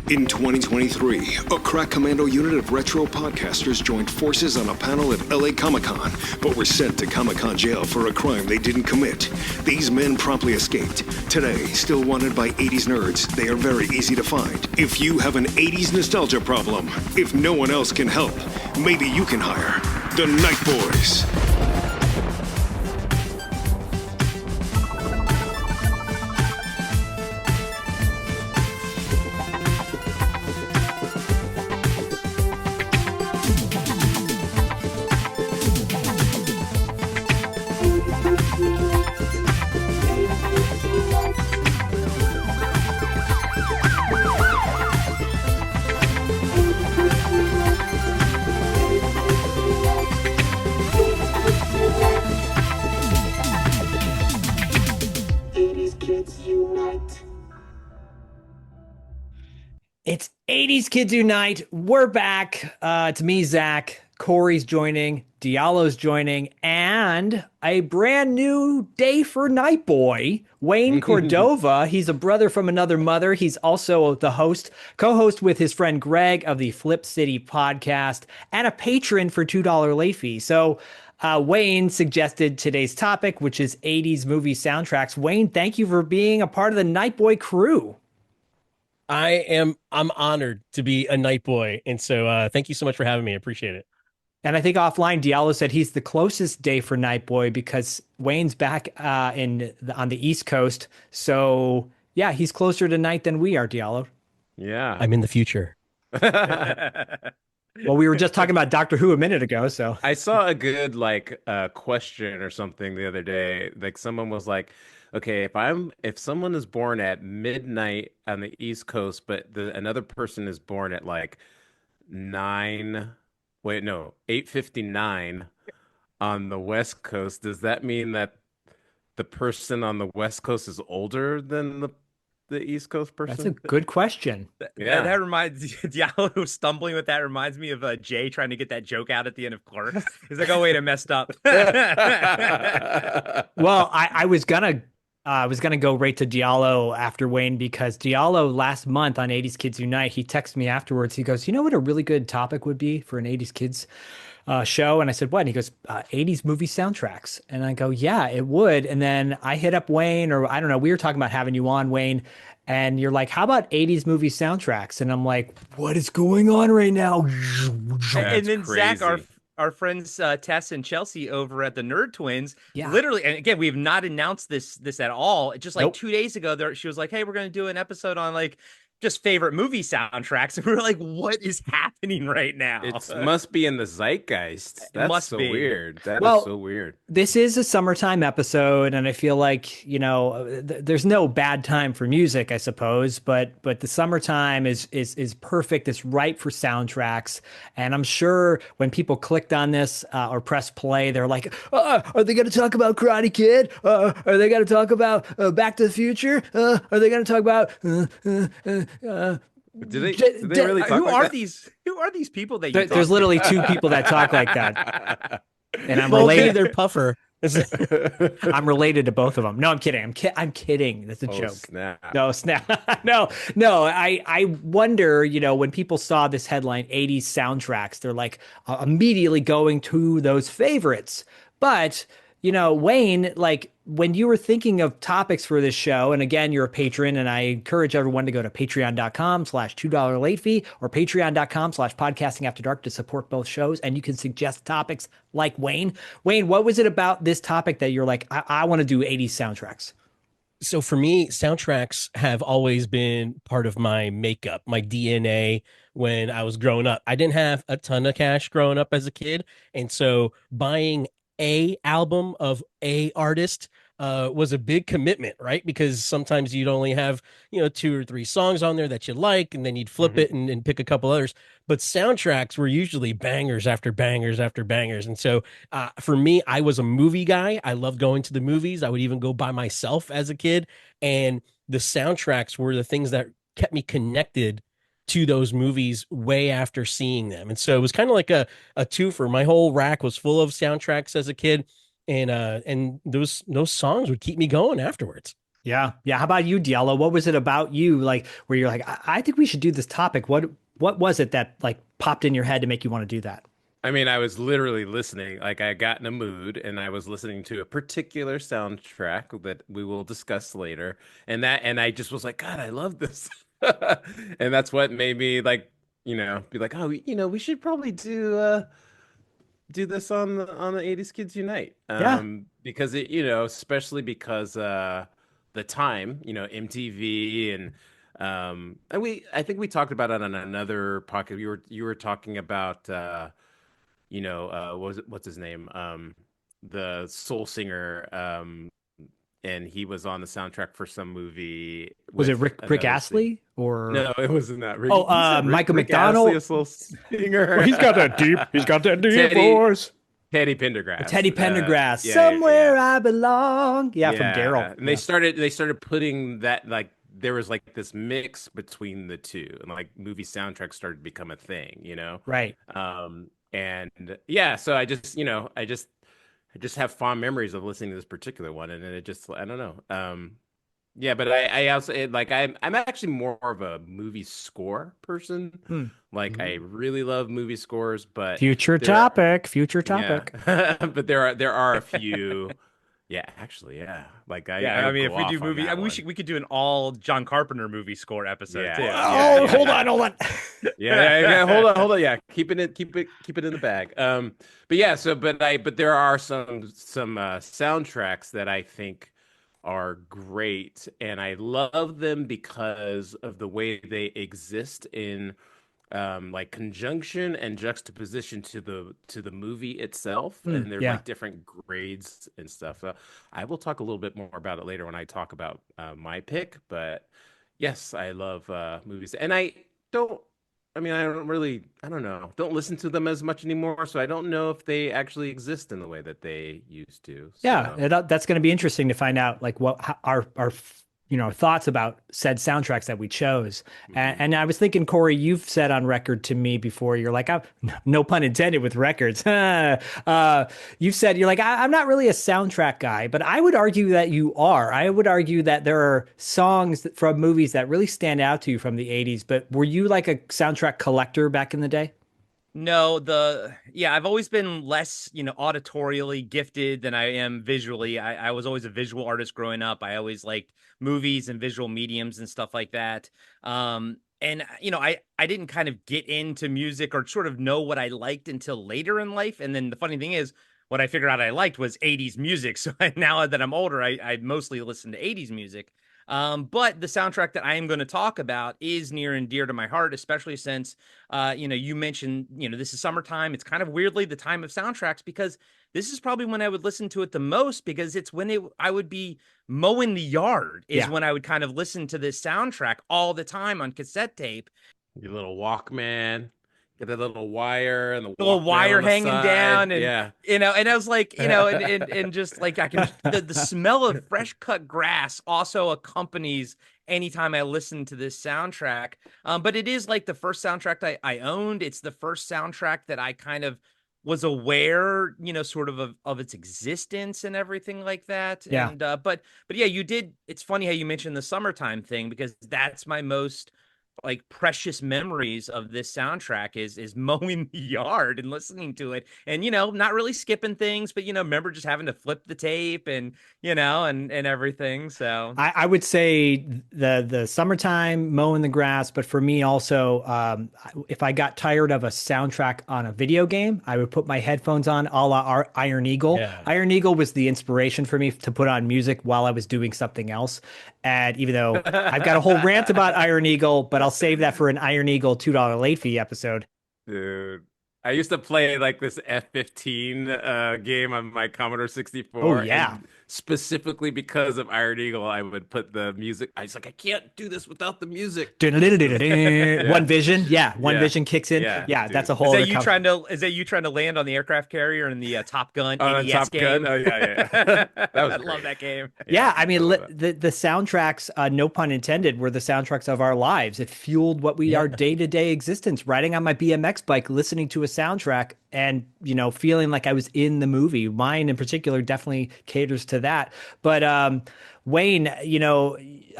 In 2023, a crack commando unit of retro podcasters joined forces on a panel at LA Comic-Con, but were sent to Comic-Con jail for a crime they didn't commit. These men promptly escaped. Today, still wanted by 80s nerds, they are very easy to find. If you have an 80s nostalgia problem, if no one else can help, maybe you can hire the Night Boys. It's 80s Kids Unite. We're back. It's me, Zach. Corey's joining. Diallo's joining. And a brand new day for Night Boy, Wayne Cordova. He's a brother from another mother. He's also the host, co-host with his friend Greg of the Flip City podcast, and a patron for $2 late fee. So Wayne suggested today's topic, which is 80s movie soundtracks. Wayne, thank you for being a part of the Night Boy crew. I'm honored to be a Night Boy. And so thank you so much for having me. I appreciate it. And I think offline, Diallo said he's the closest day for Night Boy because Wayne's back on the East Coast. So yeah, he's closer to night than we are, Diallo. Yeah. I'm in the future. Well, we were just talking about Doctor Who a minute ago. So I saw a good question or something the other day. Like someone was like, okay, if someone is born at midnight on the East Coast, but another person is born at 8:59 on the West Coast, does that mean that the person on the West Coast is older than the East Coast person? That's a good question. That reminds Diallo stumbling with that reminds me of Jay trying to get that joke out at the end of Clerks. He's like, "Oh wait, I messed up." Well, I was gonna go right to Diallo after Wayne because Diallo last month on 80s Kids Unite, he texted me afterwards. He goes, "You know what a really good topic would be for an 80s Kids show?" And I said, "What?" And he goes, 80s movie soundtracks. And I go, "Yeah, it would." And then I hit up Wayne, or I don't know, we were talking about having you on, Wayne, and you're like, "How about 80s movie soundtracks?" And I'm like, "What is going on right now?" And then crazy. Zach, our friends Tess and Chelsea over at the Nerd Twins, Yeah. literally, and again, we have not announced this at all. Just like Nope. 2 days ago, she was like, "Hey, we're going to do an episode on just favorite movie soundtracks," and we were like, "What is happening right now?" It must be in the zeitgeist. That's must so be. weird. That Well, is so weird. This is a summertime episode, and I feel like, there's no bad time for music, I suppose, but the summertime is perfect. It's ripe for soundtracks, and I'm sure when people clicked on this or press play, they're like, "Are they going to talk about Karate Kid? Are they going to talk about Back to the Future? Are they going to talk about?" Did they really talk Who like are that? these people that you There's talk literally two people that talk like that, and I'm Well, maybe related. they're puffer. I'm related to both of them. No, I'm kidding. I'm kidding. That's a Oh, joke. snap. No, snap. No. I wonder, when people saw this headline, 80s soundtracks, they're like immediately going to those favorites. But, Wayne, like when you were thinking of topics for this show, and again, you're a patron, and I encourage everyone to go to patreon.com/$2 late fee or patreon.com/podcasting after dark to support both shows. And you can suggest topics like Wayne. Wayne, what was it about this topic that you're like, I want to do 80s soundtracks? So for me, soundtracks have always been part of my makeup, my DNA when I was growing up. I didn't have a ton of cash growing up as a kid. And so buying a album of a artist was a big commitment, right? Because sometimes you'd only have, 2 or 3 songs on there that you like, and then you'd flip it and pick a couple others. But soundtracks were usually bangers after bangers after bangers. And so for me, I was a movie guy. I loved going to the movies. I would even go by myself as a kid. And the soundtracks were the things that kept me connected to those movies way after seeing them. And so it was kind of like a twofer. My whole rack was full of soundtracks as a kid. And those songs would keep me going afterwards. Yeah. Yeah. How about you, Diallo? What was it about you, like, where you're like, I think we should do this topic? What was it that like popped in your head to make you want to do that? I mean, I was literally listening, like I got in a mood and I was listening to a particular soundtrack that we will discuss later. And I just was like, God, I love this. And that's what made me like, be like, oh, we should probably do this on the 80s Kids Unite. Yeah. Because especially because the time, MTV and I think we talked about it on another podcast. You were talking about what's his name? The soul singer, and he was on the soundtrack for some movie Was it with Rick another singer. Astley or No, it wasn't that. Rick, oh, you said Michael Rick Astley, McDonald? a soul singer. Well, he's got that deep Teddy voice. Teddy Pendergrass. Teddy Pendergrass. Yeah, yeah, Somewhere yeah. I belong. Yeah, from Yeah, Daryl. and Yeah. they started putting that like there was like this mix between the two, and like movie soundtracks started to become a thing. Right. And yeah, so I just have fond memories of listening to this particular one, and then it just I don't know. Yeah, but I also like I'm actually more of a movie score person. Hmm. Like I really love movie scores, but Future there are, topic. Future yeah, topic. but there are a few. Yeah, actually, yeah. Like Yeah, I I mean, go if we do off on movie, that we one. we could do an all John Carpenter movie score episode Yeah. too. Yeah, Oh, yeah, hold yeah. on, hold on. Yeah. Hold on. Yeah, keep it in the bag. But yeah. But there are some soundtracks that I think are great, and I love them because of the way they exist in like conjunction and juxtaposition to the movie itself, and there's Yeah. like different grades and stuff. So I will talk a little bit more about it later when I talk about my pick. But yes, I love movies, and don't. I mean, I don't know, don't listen to them as much anymore, so I don't know if they actually exist in the way that they used to. Yeah, So, that's going to be interesting to find out, like what our thoughts about said soundtracks that we chose. mhm. And I was thinking, Corey, you've said on record to me before, you're like, no pun intended with records. You've said you're like, I'm not really a soundtrack guy, but I would argue that you are. I would argue that there are songs from movies that really stand out to you from the '80s. But were you like a soundtrack collector back in the day? No, I've always been less, auditorially gifted than I am visually. I was always a visual artist growing up. I always liked movies and visual mediums and stuff like that. And I didn't kind of get into music or sort of know what I liked until later in life. And then the funny thing is, what I figured out I liked was 80s music. So now that I'm older, I mostly listen to 80s music. But the soundtrack that I am going to talk about is near and dear to my heart, especially since, you mentioned, this is summertime. It's kind of weirdly the time of soundtracks because this is probably when I would listen to it the most because it's when I would be mowing the yard is Yeah. when I would kind of listen to this soundtrack all the time on cassette tape. Your little Walkman, get that little wire and the The little Walkman wire on the hanging side. down and Yeah. and I was like, and just like I can the smell of fresh cut grass also accompanies anytime I listen to this soundtrack. But it is like the first soundtrack I owned. It's the first soundtrack that I kind of was aware, sort of its existence and everything like that. Yeah. And but yeah, you did. It's funny how you mentioned the summertime thing because that's my most like precious memories of this soundtrack is mowing the yard and listening to it and not really skipping things but remember just having to flip the tape and and everything. So I would say the summertime mowing the grass, but for me also, if I got tired of a soundtrack on a video game, I would put my headphones on, a la Iron Eagle. Yeah. Iron Eagle was the inspiration for me to put on music while I was doing something else. And even though I've got a whole rant about Iron Eagle, but I'll save that for an Iron Eagle $2 late fee episode. Dude, I used to play like this F-15 game on my Commodore 64. Oh, yeah. And specifically because of Iron Eagle, I would put the music. I was like, I can't do this without the music. One Vision, One Yeah. Vision kicks in. Yeah, Yeah, dude. that's a is whole that other you trying to land on the aircraft carrier in the Top Gun On NES Top game? Gun? Oh, yeah. That was I love great. that game. Yeah, I I mean, love the soundtracks, no pun intended, were the soundtracks of our lives. It fueled what we our day-to-day existence. Riding on my BMX bike, listening to a soundtrack, and feeling like I was in the movie. Mine in particular definitely caters to that. But Wayne,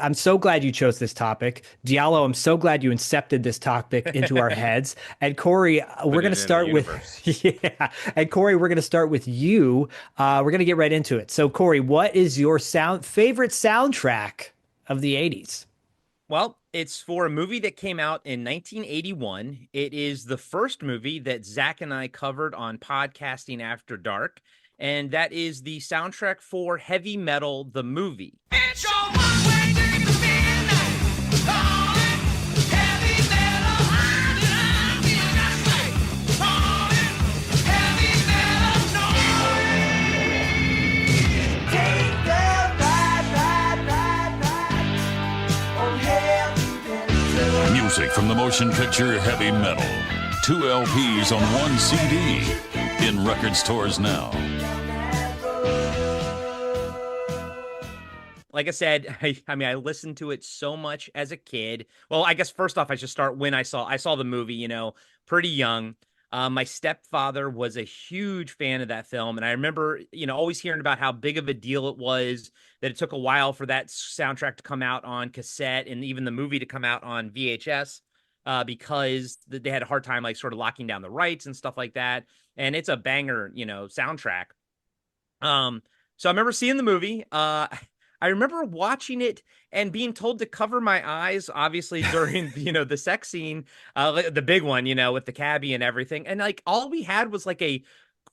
I'm so glad you chose this topic. Diallo, I'm so glad you incepted this topic into our heads. And Corey, we're Put going it to in the start with, universe. yeah. And Corey, we're going to start with you. We're going to get right into it. So, Corey, what is your favorite soundtrack of the 80s? Well, it's for a movie that came out in 1981. It is the first movie that Zach and I covered on Podcasting After Dark, and that is the soundtrack for Heavy Metal, the movie. It's your one-way ticket to midnight. Calling heavy metal. I feel that way. Calling heavy metal. No. Take the ride on heavy metal. Music from the motion picture Heavy Metal. 2 LPs on 1 CD. In record stores now. Like I said, I listened to it so much as a kid. Well, I guess first off, I should start when I saw the movie, pretty young. My stepfather was a huge fan of that film, and I remember, always hearing about how big of a deal it was, that it took a while for that soundtrack to come out on cassette and even the movie to come out on VHS, because they had a hard time like sort of locking down the rights and stuff like that. And it's a banger, soundtrack. So I remember seeing the movie. I remember watching it and being told to cover my eyes, obviously during, the sex scene, the big one, with the cabbie and everything. And like all we had was like a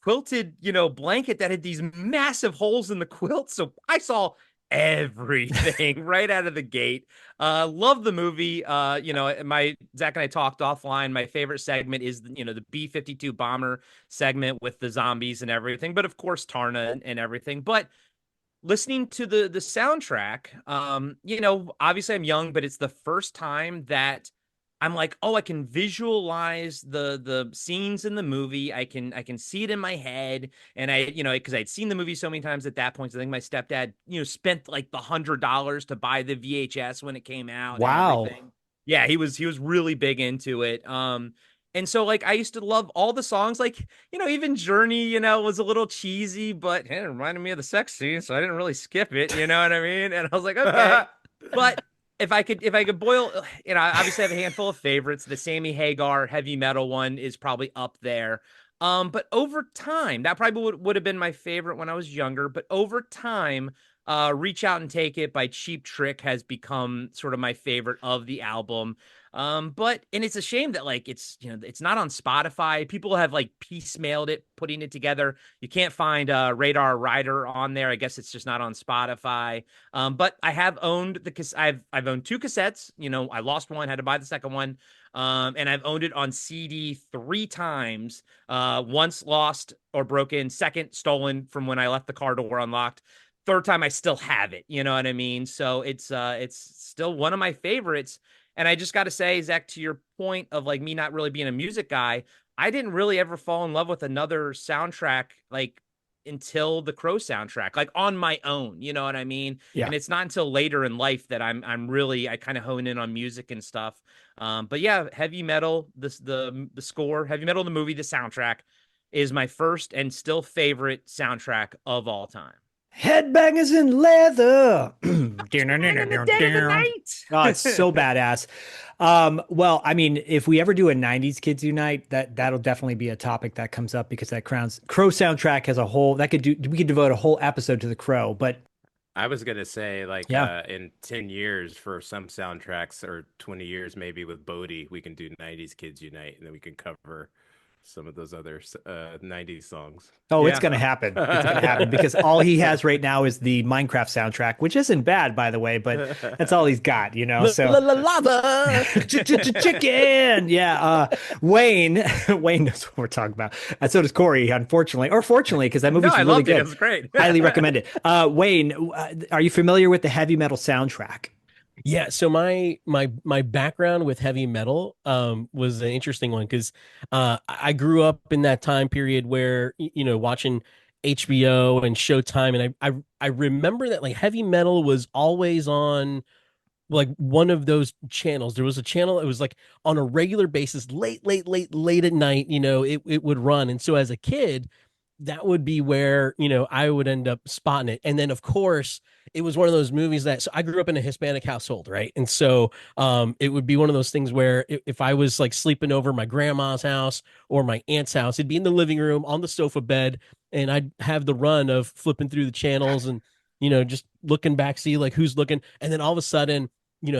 quilted, blanket that had these massive holes in the quilt. So I saw everything right out of the gate. Love the movie. My Zach and I talked offline. My favorite segment is, the B-52 bomber segment with the zombies and everything. But of course, Tarna and everything. But listening to the soundtrack, obviously I'm young, but it's the first time that I'm like, oh, I can visualize the scenes in the movie. I can see it in my head. And because I'd seen the movie so many times at that point. So I think my stepdad, spent like the $100 to buy the VHS when it came out. Wow. And everything. Yeah, he was really big into it. And so like I used to love all the songs, like, even Journey, was a little cheesy, but it reminded me of the sex scene, so I didn't really skip it, you know what I mean? And I was like, okay. But if I could boil, obviously I have a handful of favorites. The Sammy Hagar Heavy Metal one is probably up there. But over time, that probably would have been my favorite when I was younger, but over time, Reach Out and Take It by Cheap Trick has become sort of my favorite of the album. And it's a shame that like it's not on Spotify. People have like piecemealed it, putting it together. You can't find Radar Rider on there. I guess it's just not on Spotify. But I have owned I've owned 2 cassettes. I lost one, had to buy the second one. And I've owned it on CD 3 times. Once lost or broken, second stolen from when I left the car door unlocked. Third time I still have it. You know what I mean? So it's still one of my favorites. And I just got to say, Zach, to your point of like me not really being a music guy, I didn't really ever fall in love with another soundtrack like until the Crow soundtrack, like on my own, you know what I mean? Yeah. And it's not until later in life that I kind of hone in on music and stuff. But yeah, Heavy Metal, the score, Heavy Metal, the movie, the soundtrack is my first and still favorite soundtrack of all time. Headbangers in leather. Night. Oh, it's so badass. Well, I mean, if we ever do a 90s Kids Unite, that'll definitely be a topic that comes up, because that Crow soundtrack as a whole, we could devote a whole episode to the Crow. But I was gonna say, like, Yeah. in 10 years for some soundtracks, or 20 years maybe with Bodie, we can do 90s Kids Unite, and then we can cover some of those other 90s songs. oh, it's Yeah. gonna happen. It's gonna happen, because all he has right now is the Minecraft soundtrack, which isn't bad, by the way, but that's all he's got, So Lava. chicken. Yeah. Wayne knows what we're talking about. And so does Corey, unfortunately, or fortunately, because that movie's No, I really loved it. good. It was great. Highly recommend it. Wayne, are you familiar with the Heavy Metal soundtrack? Yeah, so my background with heavy metal was an interesting one, because I grew up in that time period where watching HBO and Showtime, and I remember that like heavy metal was always on like one of those channels. There was a channel, it was like on a regular basis, late at night, it would run. And so as a kid, that would be where, I would end up spotting it. And then of course, it was one of those movies that, so I grew up in a Hispanic household, right? And so it would be one of those things where if I was like sleeping over my grandma's house or my aunt's house, it'd be in the living room on the sofa bed, and I'd have the run of flipping through the channels and just looking back, see like who's looking, and then all of a sudden,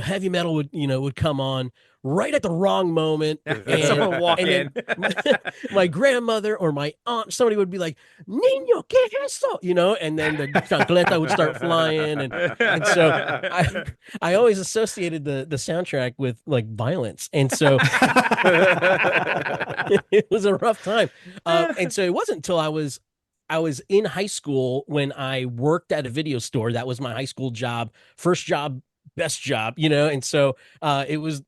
heavy metal would come on right at the wrong moment, Someone walk and in. then my grandmother or my aunt, somebody would be like, "Niño, ¿qué es eso?" And then the chancleta would start flying, and so I always associated the soundtrack with like violence, and so it was a rough time. And so it wasn't until I was in high school when I worked at a video store. That was my high school job, first job, best job, and so it was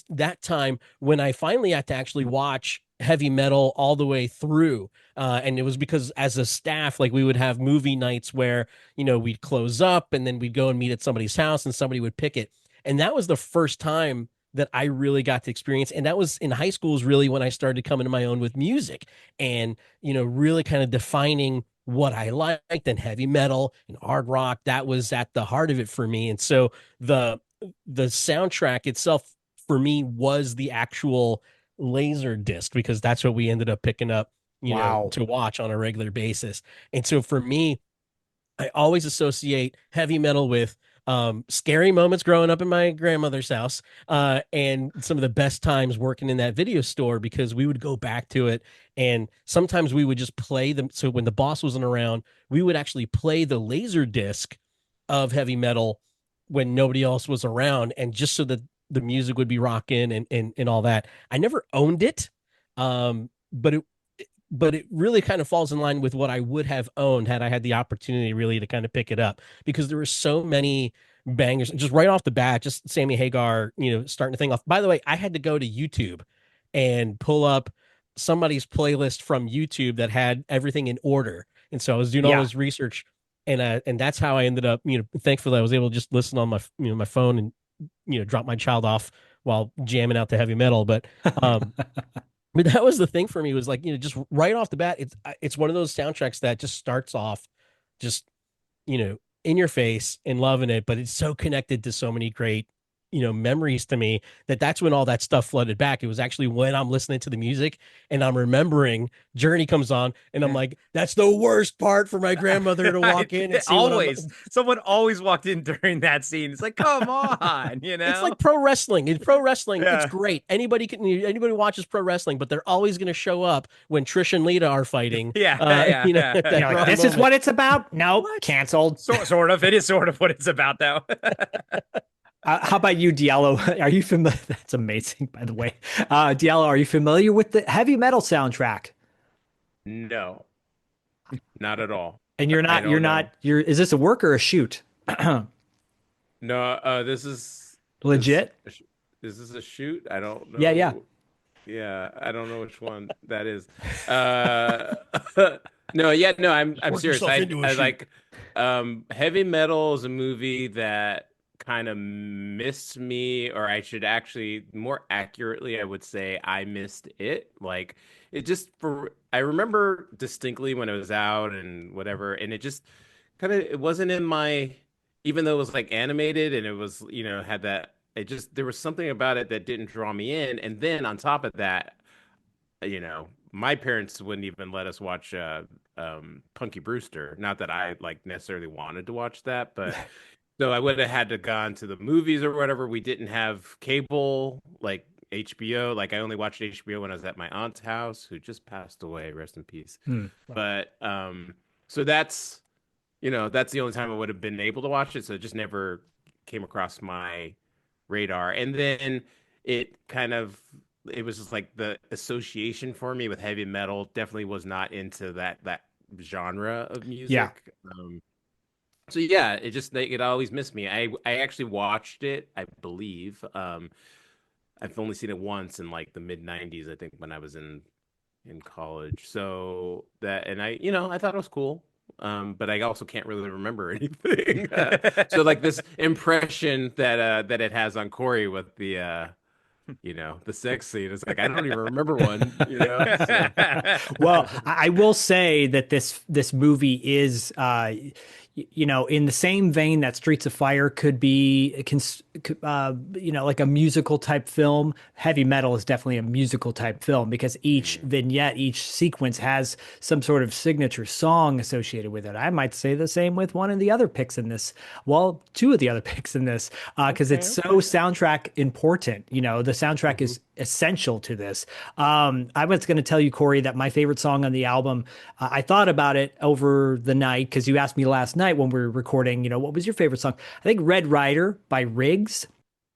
that time when I finally had to actually watch heavy metal all the way through. And it was because as a staff, like we would have movie nights where, we'd close up and then we'd go and meet at somebody's house and somebody would pick it. And that was the first time that I really got to experience. And that was in high school is really when I started coming to my own with music and, really kind of defining what I liked, and heavy metal and hard rock. That was at the heart of it for me. And so the soundtrack itself for me was the actual laser disc, because that's what we ended up picking up, Wow. to watch on a regular basis. And so for me, I always associate heavy metal with scary moments growing up in my grandmother's house, and some of the best times working in that video store, because we would go back to it, and sometimes we would just play them. So when the boss wasn't around, we would actually play the laser disc of heavy metal when nobody else was around, and just so that the music would be rocking and all that. I never owned it, but it really kind of falls in line with what I would have owned had I had the opportunity really to kind of pick it up, because there were so many bangers just right off the bat, just Sammy Hagar, starting the thing off. By the way, I had to go to YouTube and pull up somebody's playlist from YouTube that had everything in order. And so I was doing all this research, and that's how I ended up, thankfully I was able to just listen on my, my phone and, drop my child off while jamming out the heavy metal. But but that was the thing for me, was like, just right off the bat, it's one of those soundtracks that just starts off just, in your face and loving it, but it's so connected to so many great, memories to me, that's when all that stuff flooded back. It was actually when I'm listening to the music and I'm remembering Journey comes on, and I'm like, that's the worst part for my grandmother to walk in and see always someone always walked in during that scene. It's like, come on, It's like pro wrestling. It's great. Anybody watches pro wrestling, but they're always going to show up when Trish and Lita are fighting. Yeah. Like, this is what it's about. No, canceled. Sort of. It is sort of what it's about, though. How about you, Diallo? Are you familiar? That's amazing, by the way. Diallo, are you familiar with the heavy metal soundtrack? No, not at all. And you're not. Is this a work or a shoot? No, this is Legit. Is this a shoot? I don't know. Yeah. Yeah, I don't know which one that is. No, I'm serious. I like heavy metal is a movie that kind of missed me, or I should actually more accurately, I would say I missed it. Like I remember distinctly when it was out and whatever, and it just it wasn't in my, even though it was like animated and it was, had that, there was something about it that didn't draw me in. And then on top of that, my parents wouldn't even let us watch Punky Brewster. Not that I like necessarily wanted to watch that, but so I would have had to gone to the movies or whatever. We didn't have cable like HBO. Like I only watched HBO when I was at my aunt's house, who just passed away. Rest in peace. But so that's the only time I would have been able to watch it. So it just never came across my radar. And then it was just like the association for me with heavy metal definitely was not into that genre of music. Yeah. So yeah, it always missed me. I actually watched it, I believe. I've only seen it once in like the mid 90s, I think, when I was in college. So I thought it was cool. But I also can't really remember anything. So like this impression that it has on Corey with the the sex scene. It's like I don't even remember one. So. Well, I will say that this movie is, in the same vein that Streets of Fire could be, like a musical type film. Heavy Metal is definitely a musical type film because each vignette, each sequence has some sort of signature song associated with it. I might say the same with one of the other picks in this. Well, two of the other picks in this, because it's so soundtrack important. The soundtrack is essential to this. I was going to tell you, Corey, that my favorite song on the album, I thought about it over the night because you asked me last night when we were recording, what was your favorite song? I think Red Rider by Riggs.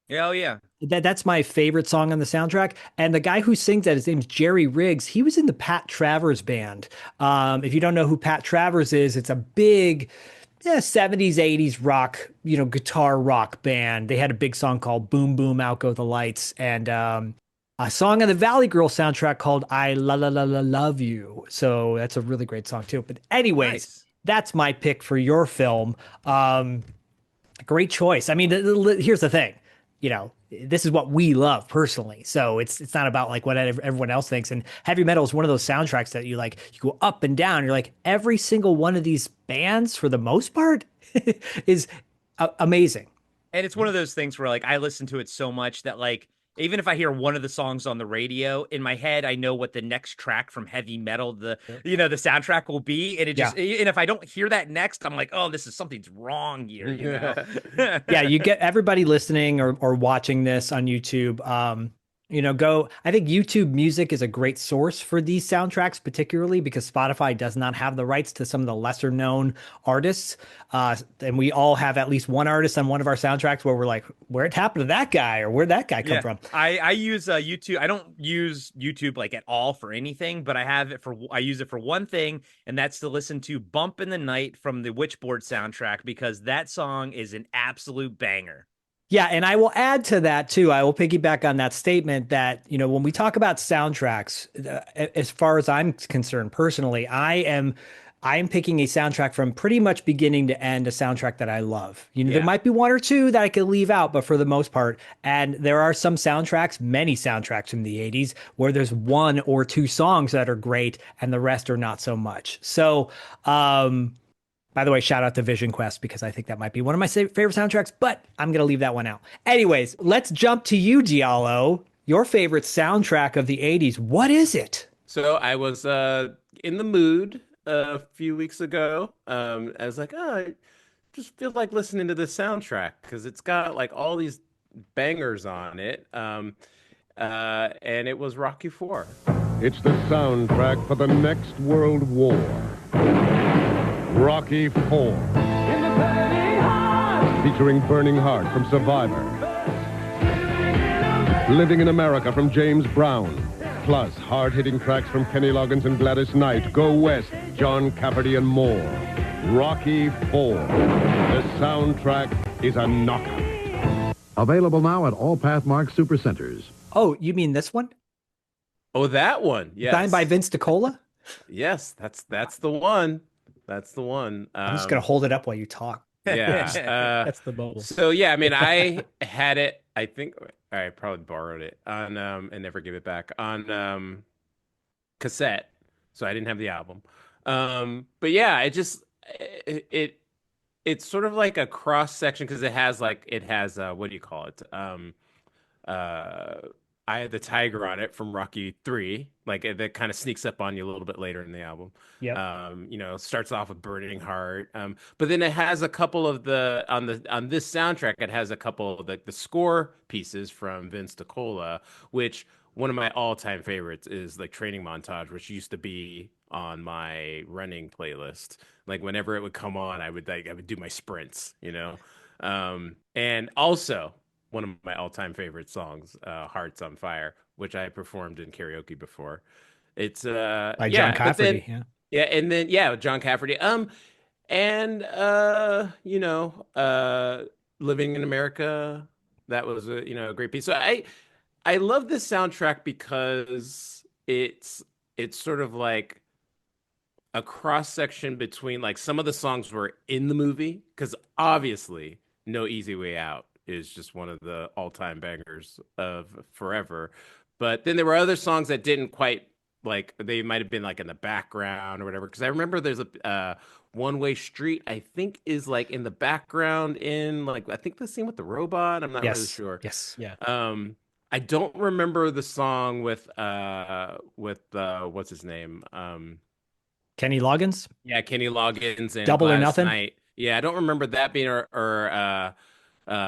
Yeah, oh yeah. That's my favorite song on the soundtrack. And the guy who sings that, his name's Jerry Riggs. He was in the Pat Travers band. If you don't know who Pat Travers is, it's a big 70s, 80s rock, guitar rock band. They had a big song called Boom Boom Out Go the Lights, and a song on the Valley Girl soundtrack called I La La La La Love You. So that's a really great song too. But anyways, Nice. that's my pick for your film. Great choice. I mean, here's the thing, this is what we love personally. So it's not about like what everyone else thinks. And Heavy Metal is one of those soundtracks that you go up and down. You're like, every single one of these bands, for the most part, is amazing. And it's one of those things where like I listen to it so much that like even if I hear one of the songs on the radio in my head, I know what the next track from Heavy Metal, the soundtrack will be. And and if I don't hear that next, I'm like, oh, something's wrong here. Yeah, you get everybody listening or watching this on YouTube. I think YouTube Music is a great source for these soundtracks, particularly because Spotify does not have the rights to some of the lesser known artists. And we all have at least one artist on one of our soundtracks where we're like, where'd happened to that guy, or where'd that guy come from? I use YouTube. I don't use YouTube like at all for anything, but I use it for one thing, and that's to listen to Bump in the Night from the Witchboard soundtrack, because that song is an absolute banger. Yeah, and I will add to that too. I will piggyback on that statement that, when we talk about soundtracks, as far as I'm concerned personally, I am picking a soundtrack from pretty much beginning to end, a soundtrack that I love. There might be one or two that I could leave out, but for the most part, and there are some soundtracks, many soundtracks from the 80s, where there's one or two songs that are great and the rest are not so much. So, by the way, shout out to Vision Quest, because I think that might be one of my favorite soundtracks, but I'm going to leave that one out. Anyways, let's jump to you, Diallo. Your favorite soundtrack of the 80s. What is it? So I was in the mood a few weeks ago. I was like, I just feel like listening to this soundtrack because it's got like all these bangers on it. And it was Rocky IV. It's the soundtrack for the next World War. Rocky IV. Featuring Burning Heart from Survivor. Living in America from James Brown. Plus hard-hitting tracks from Kenny Loggins and Gladys Knight, Go West, John Cafferty, and more. Rocky IV. The soundtrack is a knockout. Available now at all Pathmark Supercenters. Oh, you mean this one? Oh, that one. Yes. Signed by Vince DiCola? Yes, that's the one. That's the one. I'm just going to hold it up while you talk. Yeah. That's the bubble. So, yeah, I mean, I had it, I think I probably borrowed it on and never gave it back on cassette. So I didn't have the album. But yeah, it's sort of like a cross section because it has what do you call it? I had the Tiger on it from Rocky 3, like that kind of sneaks up on you a little bit later in the album. Yeah. Starts off with Burning Heart. But then it has a couple of on this soundtrack, it has a couple of the score pieces from Vince DiCola, which one of my all-time favorites is like Training Montage, which used to be on my running playlist. Like whenever it would come on, I would do my sprints, and also one of my all-time favorite songs, Hearts on Fire, which I performed in karaoke before. It's by John Cafferty, and then John Cafferty. Living in America, that was a great piece. So I love this soundtrack because it's sort of like a cross section between like some of the songs were in the movie, because obviously No Easy Way Out is just one of the all-time bangers of forever. But then there were other songs that didn't quite like they might have been like in the background or whatever. Because I remember there's a One Way Street, I think, is like in the background in like I think the scene with the robot. I'm not really Yes. sure. Yes. Yeah. I don't remember the song with what's his name? Kenny Loggins. Yeah, Kenny Loggins and Double or Gladys Nothing. Knight. Yeah, I don't remember that being or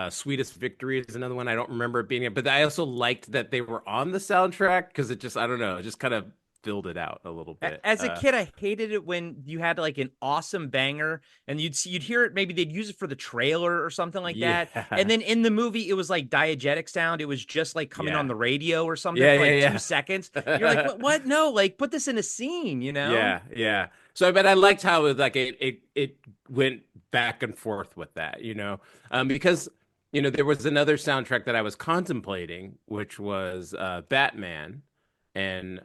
Sweetest Victory is another one. I don't remember it being it, but I also liked that they were on the soundtrack because it just I don't know, it just kind of filled it out a little bit. As a kid, I hated it when you had like an awesome banger and you'd hear it. Maybe they'd use it for the trailer or something like that. Yeah. And then in the movie, it was like diegetic sound. It was just like coming Yeah. on the radio or something Yeah, for like yeah, 2 yeah. seconds. You're like, what? No, like put this in a scene, you know? Yeah, yeah. So, but I liked how it like it went back and forth with that, because there was another soundtrack that I was contemplating, which was Batman, and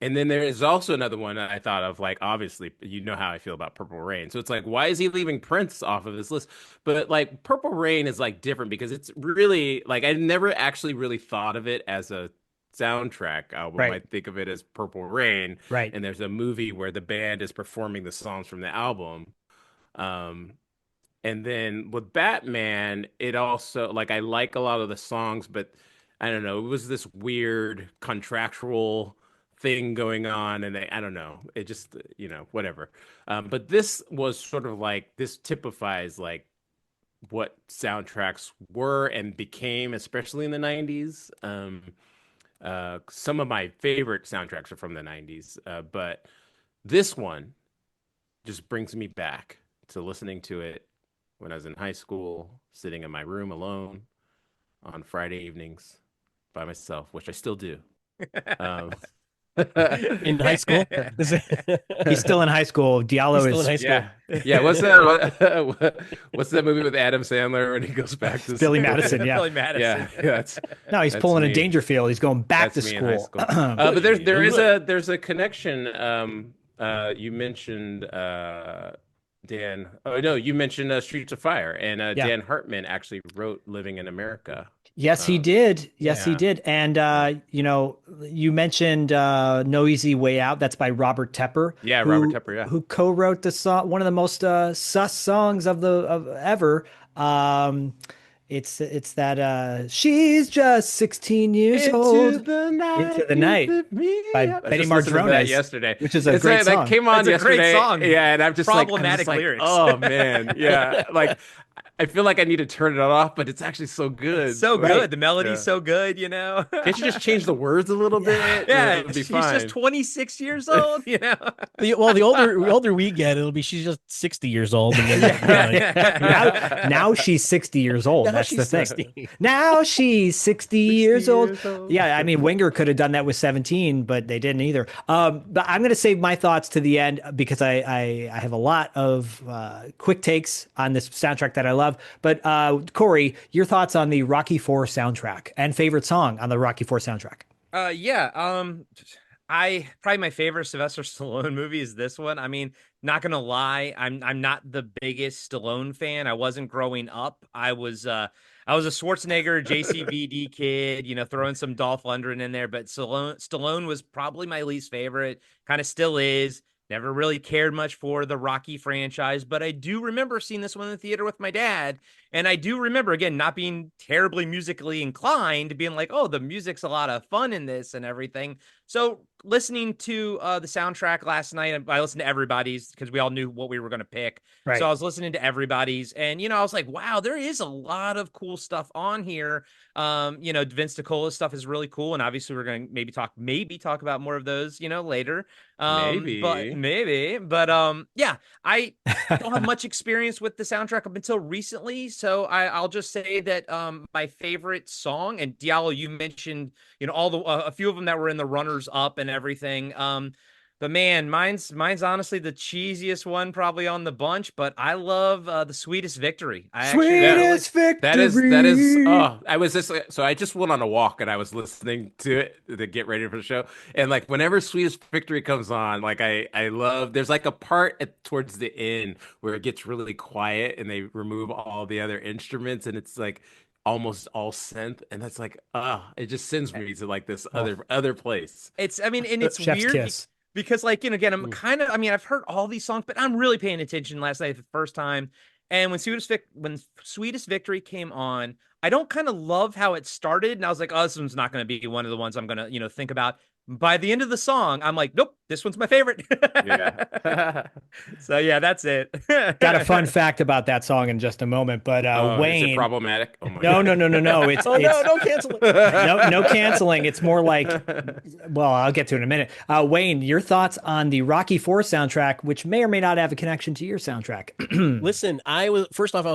and then there is also another one that I thought of, like, obviously, you know how I feel about Purple Rain. So it's like, why is he leaving Prince off of his list? But like Purple Rain is like different because it's really like I never actually really thought of it as a soundtrack album. Right. I think of it as Purple Rain. Right. And there's a movie where the band is performing the songs from the album. And then with Batman, it also like I like a lot of the songs, but I don't know, it was this weird contractual thing going on, and I don't know, it just whatever. But this was sort of like this typifies like what soundtracks were and became, especially in the 90s. Some of my favorite soundtracks are from the 90s, but this one just brings me back to listening to it when I was in high school, sitting in my room alone on Friday evenings by myself, which I still do. In high school. He's still in high school. Diallo He's still is in high school. Yeah, yeah. What's that movie with Adam Sandler when he goes back to Billy Madison. Yeah. Billy Madison. Yeah, that's No, he's that's pulling me. a Dangerfield. He's going back That's to me in high school. school. But there's a connection. You mentioned Dan. Oh no, you mentioned Streets of Fire, and Yeah. Dan Hartman actually wrote "Living in America." Yes, he did. Yes, he yeah. did. And you mentioned "No Easy Way Out." That's by Robert Tepper. Yeah, Robert Tepper, yeah. who co-wrote the song, one of the most sus songs of ever. It's that she's just 16 years old. Into the Night by Betty Marjones yesterday, which is a great song. That came on It's a great yesterday. song. Yeah, and I'm just Problematic like, lyrics. oh man, yeah, like I feel like I need to turn it off, but it's actually so good. So Like, good. The melody's yeah. so good, Can't Can't you just change the words a little bit? Yeah, It would be she's fine. just 26 years old, The older we get, it'll be she's just 60 years old. And then, Now she's 60 years old. Now That's the she's thing. 60. Now she's 60 years old. years old. Yeah, I mean, Winger could have done that with 17, but they didn't either. But I'm going to save my thoughts to the end because I have a lot of quick takes on this soundtrack that I love. But Corey, your thoughts on the Rocky IV soundtrack and favorite song on the Rocky IV soundtrack? I probably my favorite Sylvester Stallone movie is this one. I mean, not gonna lie, I'm not the biggest Stallone fan. I wasn't growing up. I was a Schwarzenegger JCVD kid, throwing some Dolph Lundgren in there, but Stallone was probably my least favorite, kind of still is. Never really cared much for the Rocky franchise, but I do remember seeing this one in the theater with my dad. And I do remember, again, not being terribly musically inclined, being like, oh, the music's a lot of fun in this and everything. So listening to the soundtrack last night, I listened to everybody's because we all knew what we were going to pick. Right. So I was listening to everybody's and, I was like, wow, there is a lot of cool stuff on here. Vince DiCola's stuff is really cool. And obviously we're going to maybe talk about more of those, later. But yeah, I don't have much experience with the soundtrack up until recently. So I'll just say that my favorite song, and Diallo, you mentioned, a few of them that were in the runners up and everything. But man, mine's honestly the cheesiest one probably on the bunch, but I love the Sweetest Victory. I actually really Sweetest victory. That is oh, I was just so I just went on a walk and I was listening to it to get ready for the show. And like whenever Sweetest Victory comes on, like I love there's like a part towards the end where it gets really quiet and they remove all the other instruments and it's like almost all synth and that's like it just sends me to like this Oh, other place. it's I mean, and it's chef's weird kiss. because like, again, I'm Mm. kind of I mean, I've heard all these songs, but I'm really paying attention last night for the first time. And when Sweetest Victory came on, I don't kind of love how it started, and I was like, oh, this one's not going to be one of the ones I'm going to, think about. By the end of the song, I'm like, nope, this one's my favorite. Yeah. So yeah, that's it. Got a fun fact about that song in just a moment, but Oh, is it Wayne. problematic? Oh my No, God. no. It's Oh no, it's don't cancel it. no canceling. It's more like, well, I'll get to it in a minute. Wayne, your thoughts on the Rocky 4 soundtrack, which may or may not have a connection to your soundtrack. Listen, I was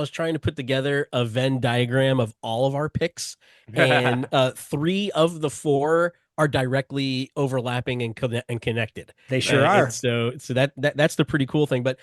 trying to put together a Venn diagram of all of our picks, and three of the four are directly overlapping and connected. They sure are. And so that's the pretty cool thing. But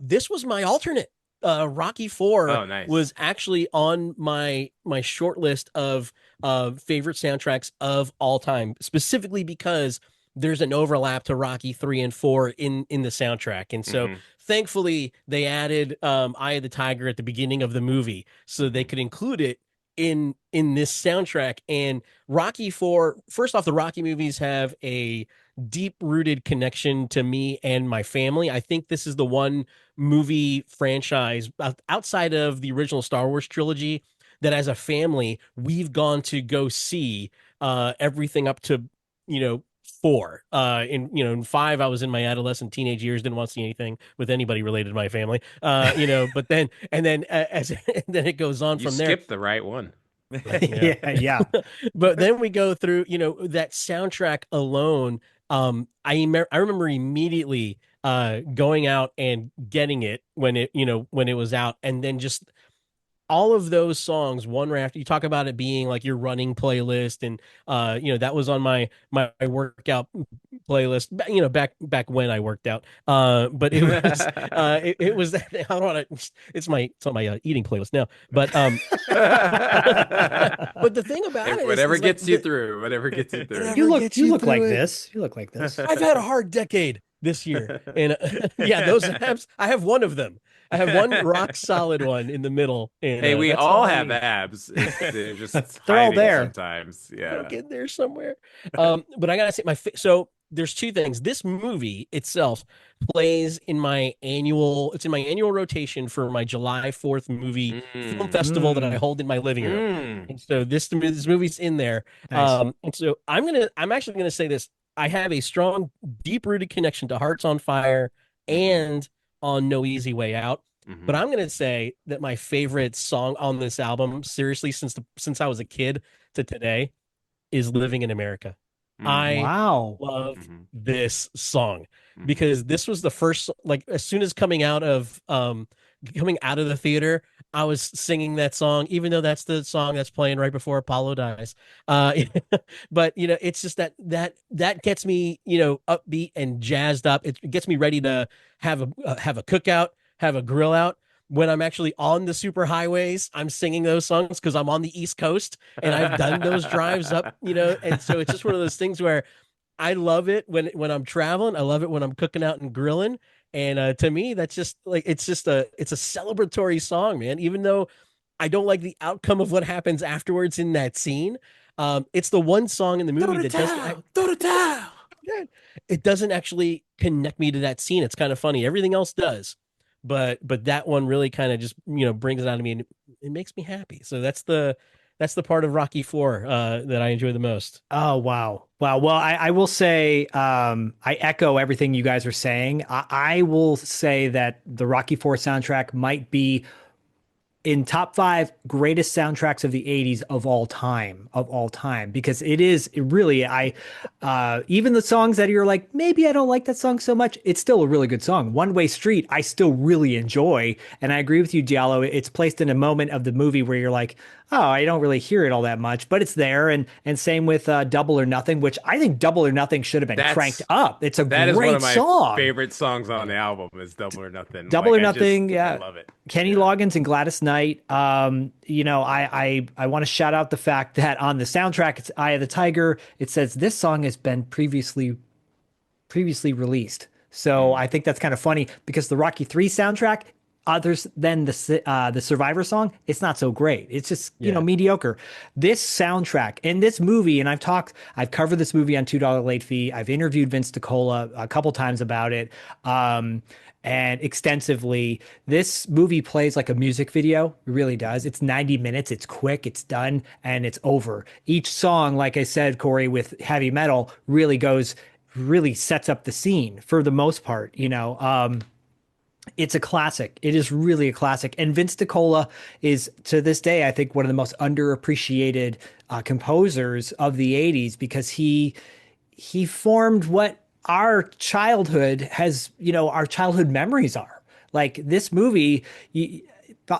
this was my alternate. Rocky 4 Oh, nice. was actually on my short list of favorite soundtracks of all time, specifically because there's an overlap to Rocky 3 and 4 in the soundtrack. And so thankfully they added Eye of the Tiger at the beginning of the movie so they could include it in this soundtrack. And Rocky 4, first off, the Rocky movies have a deep rooted connection to me and my family. I think this is the one movie franchise outside of the original Star Wars trilogy that as a family we've gone to go see everything up to 4. In 5 I was in my adolescent teenage years, didn't want to see anything with anybody related to my family. But then as and then it goes on You from there. skipped the right one. Yeah. But then we go through, that soundtrack alone. I remember immediately going out and getting it when it was out, and then just all of those songs one right after. You talk about it being like your running playlist, and that was on my workout playlist, back when I worked out. But it was it was I don't want to, it's on my eating playlist now. But but the thing about it is, Whatever like, gets you through, whatever gets you through. Whatever You look gets you you look like through it. this. You look like this. I've had a hard decade this year, and yeah, those abs. I have one of them. I have one rock solid one in the middle. And, Hey, we that's all I have need. abs. They're just They're all hiding there. sometimes. Yeah. Broke in there somewhere. But I gotta say, so there's two things. This movie itself plays in my annual. It's in my annual rotation for my July 4th movie film festival that I hold in my living room. And so this movie's in there. Nice. And so I'm actually gonna say this. I have a strong, deep-rooted connection to Hearts on Fire and on No Easy Way Out. But I'm going to say that my favorite song on this album, seriously, since I was a kid to today, is Living in America. I Wow. love this song because this was the first, like, as soon as coming out of the theater, I was singing that song, even though that's the song that's playing right before Apollo dies. But it's just that gets me, upbeat and jazzed up. It gets me ready to have a cookout, have a grill out. When I'm actually on the super highways, I'm singing those songs because I'm on the East Coast and I've done those drives up, and so it's just one of those things where I love it when I'm traveling. I love it when I'm cooking out and grilling. And to me, that's just like it's a celebratory song, man. Even though I don't like the outcome of what happens afterwards in that scene, it's the one song in the movie that doesn't Throw the towel. it doesn't actually connect me to that scene. It's kind of funny. Everything else does, but that one really kind of just brings it out of me, and it makes me happy. So that's the part of Rocky 4 that I enjoy the most. Oh, wow. Wow. Well, I will say, I echo everything you guys are saying. I will say that the Rocky 4 soundtrack might be in top 5 greatest soundtracks of the 80s of all time, because it really, even the songs that you're like, maybe I don't like that song so much, it's still a really good song. One Way Street, I still really enjoy. And I agree with you, Diallo. It's placed in a moment of the movie where you're like, oh, I don't really hear it all that much, but it's there. And same with Double or Nothing, which I think Double or Nothing should have been cranked up. It's a That is one great of my song. favorite songs on the album is Double or Nothing. Double Like, or Nothing, I yeah. love it. Kenny Yeah. Loggins and Gladys Knight. I want to shout out the fact that on the soundtrack, it's Eye of the Tiger. It says this song has been previously released. So I think that's kind of funny because the Rocky 3 soundtrack, others than the Survivor song, it's not so great. It's just, mediocre. This soundtrack and this movie, and I've covered this movie on $2 Late Fee. I've interviewed Vince DiCola a couple times about it. And extensively, this movie plays like a music video. It really does. It's 90 minutes. It's quick. It's done and it's over. Each song, like I said, Corey, with heavy metal really sets up the scene for the most part, it's a classic. It is really a classic. And Vince DiCola is, to this day, I think, one of the most underappreciated composers of the 80s because he formed what our childhood memories are. Like this movie,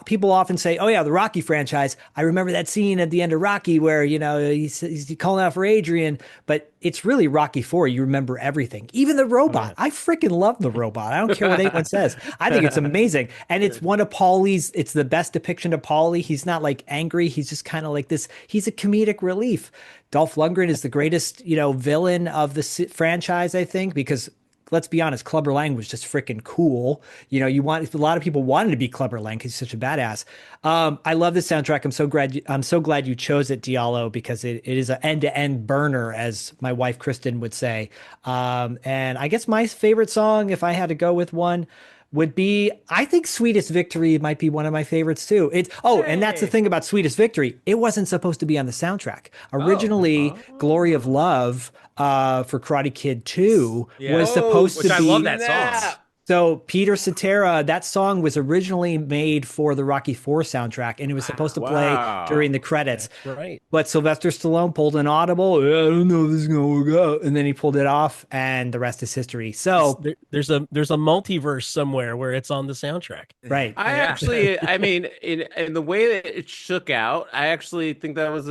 people often say, oh yeah, the Rocky franchise. I remember that scene at the end of Rocky where, he's calling out for Adrian, but it's really Rocky 4. You remember everything, even the robot. I freaking love the robot. I don't care what anyone says. I think it's amazing. And it's one of it's the best depiction of Paulie. He's not like angry. He's just kind of like this. He's a comedic relief. Dolph Lundgren is the greatest, villain of the franchise, I think, because let's be honest, Clubber Lang was just freaking cool. A lot of people wanted to be Clubber Lang because he's such a badass. I love this soundtrack. I'm so glad you chose it, Diallo, because it is an end-to-end burner, as my wife Kristen would say. And I guess my favorite song, if I had to go with one, would be, I think Sweetest Victory might be one of my favorites too. And that's the thing about Sweetest Victory. It wasn't supposed to be on the soundtrack. Originally, Glory of Love for Karate Kid 2 was supposed to be. I love that song. So Peter Cetera, that song was originally made for the Rocky 4 soundtrack, and it was supposed to play during the credits. That's right. But Sylvester Stallone pulled an audible. I don't know if this is gonna work out, and then he pulled it off, and the rest is history. So there's a multiverse somewhere where it's on the soundtrack. Right. I mean, in the way that it shook out, I actually think that was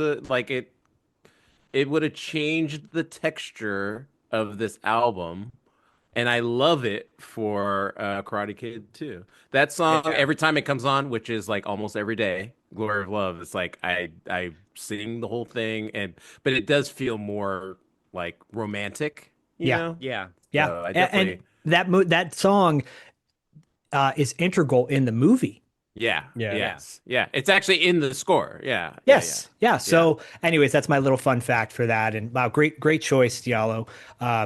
it would have changed the texture of this album. And I love it for Karate Kid too. That song, every time it comes on, which is like almost every day, Glory of Love, it's like I sing the whole thing, but it does feel more like romantic, you know? Yeah. So I definitely... And that song is integral in the movie. Yeah. It's actually in the score. Yeah. Yeah. So, anyways, that's my little fun fact for that. And wow, great choice, Diallo.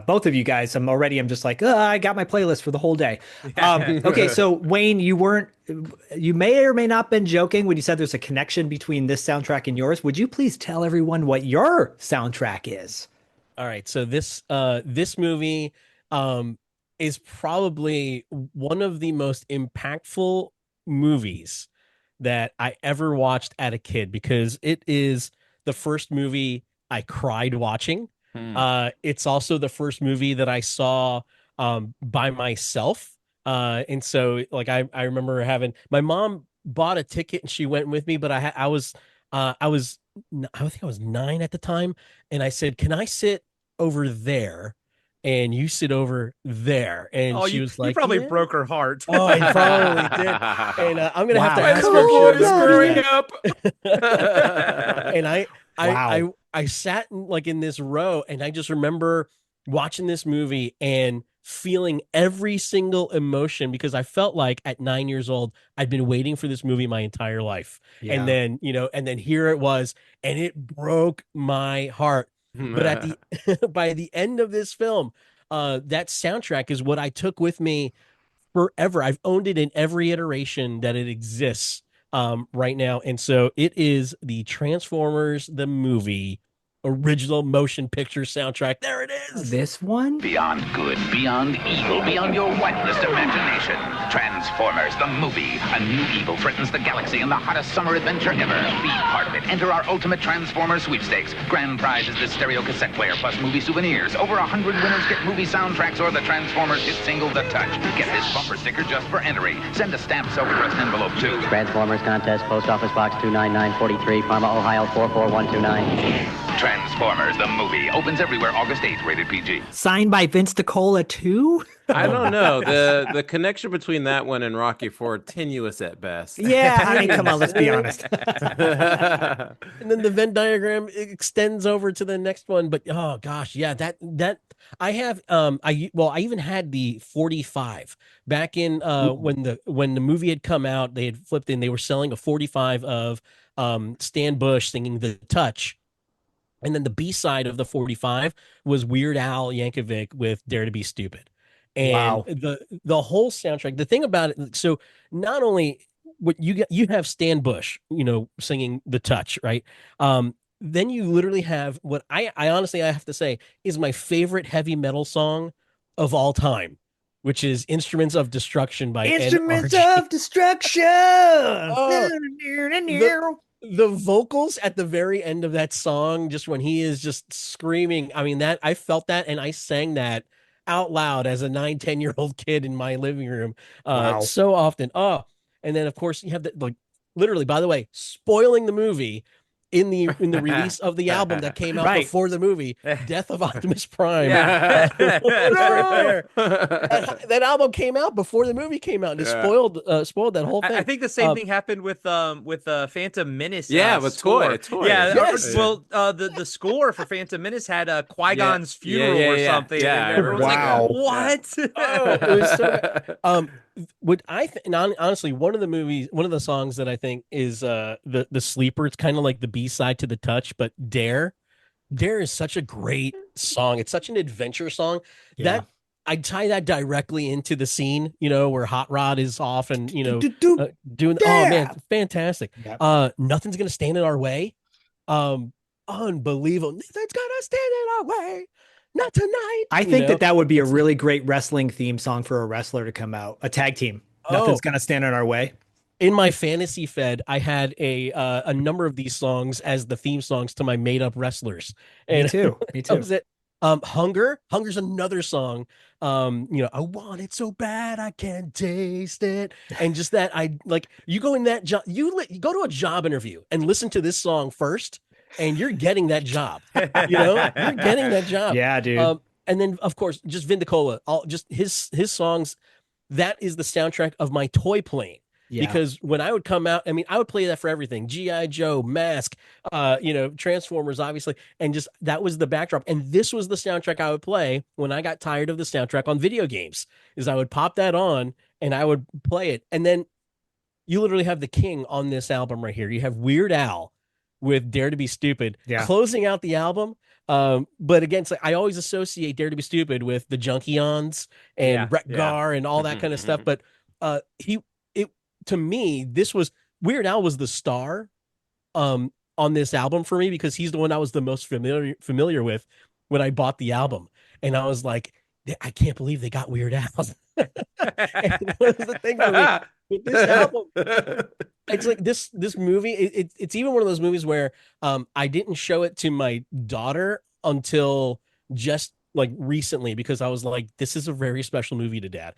Both of you guys. I'm just like, I got my playlist for the whole day. Okay, so Wayne, you may or may not been joking when you said there's a connection between this soundtrack and yours. Would you please tell everyone what your soundtrack is? All right. So this movie is probably one of the most impactful movies that I ever watched as a kid, because it is the first movie I cried watching. It's also the first movie that I saw by myself. And so like I remember having my mom bought a ticket and she went with me, but I think I was 9 at the time, and I said, "Can I sit over there and you sit over there?" And she was like, you probably broke her heart. Oh, I probably did. And I'm gonna have to ask Come her if she on, remembers growing that. up. And I sat in this row, and I just remember watching this movie and feeling every single emotion, because I felt like at 9 years old I'd been waiting for this movie my entire life. And then here it was, and it broke my heart. But by the end of this film, that soundtrack is what I took with me forever. I've owned it in every iteration that it exists right now. And so it is the Transformers, the movie, original motion picture soundtrack. There it is. This one? Beyond good, beyond evil, beyond your wildest imagination. Transformers, the movie. A new evil threatens the galaxy in the hottest summer adventure ever. Be part of it. Enter our ultimate Transformers sweepstakes. Grand prize is this stereo cassette player plus movie souvenirs. Over 100 winners get movie soundtracks or the Transformers hit single The Touch. Get this bumper sticker just for entry. Send a stamped self-addressed envelope to Transformers Contest, Post Office Box 29943, Parma, Ohio 44129. Transformers, the movie. Opens everywhere August 8th, rated PG. Signed by Vince DiCola too? I don't know. The connection between that one and Rocky IV tenuous at best. Yeah, I mean, come on, let's be honest. And then the Venn diagram extends over to the next one. But oh gosh, yeah, that I have I even had the 45 back in when the movie had come out. They had flipped in. They were selling a 45 of Stan Bush singing "The Touch." And then the B side of the 45 was Weird Al Yankovic with "Dare to Be Stupid." And Wow. the whole soundtrack, the thing about it, so not only what you have Stan Bush, singing "The Touch," right? Then you literally have what I honestly I have to say is my favorite heavy metal song of all time, which is "Instruments of Destruction" by Instruments NRG. of Destruction. The vocals at the very end of that song, just when he is just screaming, I mean, that I felt that and I sang that out loud as a 9-10-year-old kid in my living room so often. And then of course you have the, like, literally, by the way, spoiling the movie in the release of the album that came out before the movie, Death of Optimus Prime. Yeah. Right there. That album came out before the movie came out, and it spoiled that whole thing. I think the same thing happened with Phantom Menace. With score. Toy. Yeah. Yes. Well, the score for Phantom Menace had Qui-Gon's funeral or something. Yeah. And everyone's Wow. like, what? It was so what I think, and honestly, one of the songs that I think is the sleeper. It's kind of like the B side to The Touch, but Dare is such a great song. It's such an adventure song that I tie that directly into the scene, where Hot Rod is off and doing. Oh man, fantastic! Yep. Nothing's gonna stand in our way. Unbelievable. Nothing's gonna stand in our way. Not tonight. I think that would be a really great wrestling theme song for a wrestler to come out, a tag team. Nothing's gonna stand in our way. In my fantasy fed, I had a number of these songs as the theme songs to my made up wrestlers. And Me too. that was it. Hunger's another song. I want it so bad I can't taste it. And just that, I like, you go in that job, you go to a job interview and listen to this song first, and you're getting that job. You're getting that job. Yeah, dude. And then of course, just Vindicola, just his songs. That is the soundtrack of my toy plane. Yeah. Because when I would come out, I mean, I would play that for everything. G.I. Joe, Mask, Transformers, obviously. And just that was the backdrop. And this was the soundtrack I would play when I got tired of the soundtrack on video games, is I would pop that on and I would play it. And then you literally have the king on this album right here. You have Weird Al with Dare to Be Stupid closing out the album. But again, it's like, I always associate Dare to Be Stupid with the Junkions and Brett Gar and all that kind of stuff. But to me, this was Weird Al was the star on this album for me, because he's the one I was the most familiar with when I bought the album. And I was like, I can't believe they got Weird Al. And that was the thing for me with this album. It's like this movie, it's even one of those movies where I didn't show it to my daughter until just like recently, because I was like, this is a very special movie to Dad.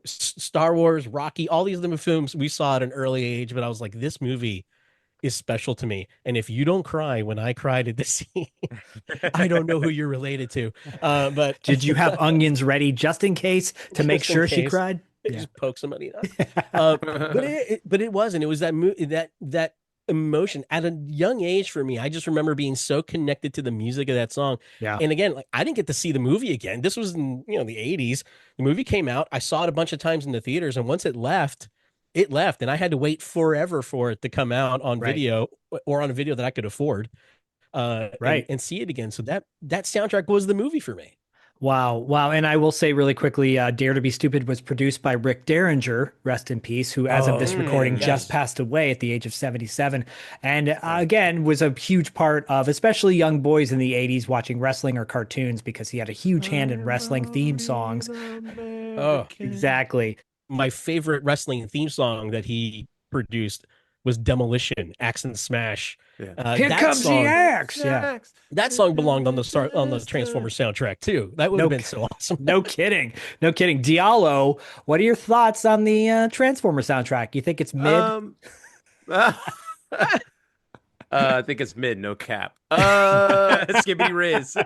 Star Wars, Rocky, all these other films, we saw at an early age, but I was like, this movie is special to me. And if you don't cry when I cried at the scene, I don't know who you're related to. But did you have onions ready just in case to make sure she cried? Just poke somebody up. But it wasn't. It was that emotion at a young age for me. I just remember being so connected to the music of that song. Yeah. And again, like, I didn't get to see the movie again. This was in the 80s. The movie came out. I saw it a bunch of times in the theaters, and once it left, and I had to wait forever for it to come out on video, or on a video that I could afford, and see it again. So that soundtrack was the movie for me. Wow. Wow. And I will say really quickly, Dare to Be Stupid was produced by Rick Derringer, rest in peace, who, as of this recording, just yes. passed away at the age of 77. And again, was a huge part of, especially young boys in the 80s watching wrestling or cartoons because he had a huge hand in wrestling theme songs. Oh, Exactly. my favorite wrestling theme song that he produced was Demolition, Axe and Smash. Yeah. Here That comes the song, axe. Yeah. that song belonged on the Transformers soundtrack too. That would No, have been so awesome. no kidding. No kidding. Diallo, what are your thoughts on the Transformer soundtrack? You think it's mid? I think it's mid, no cap. Skibbity Riz.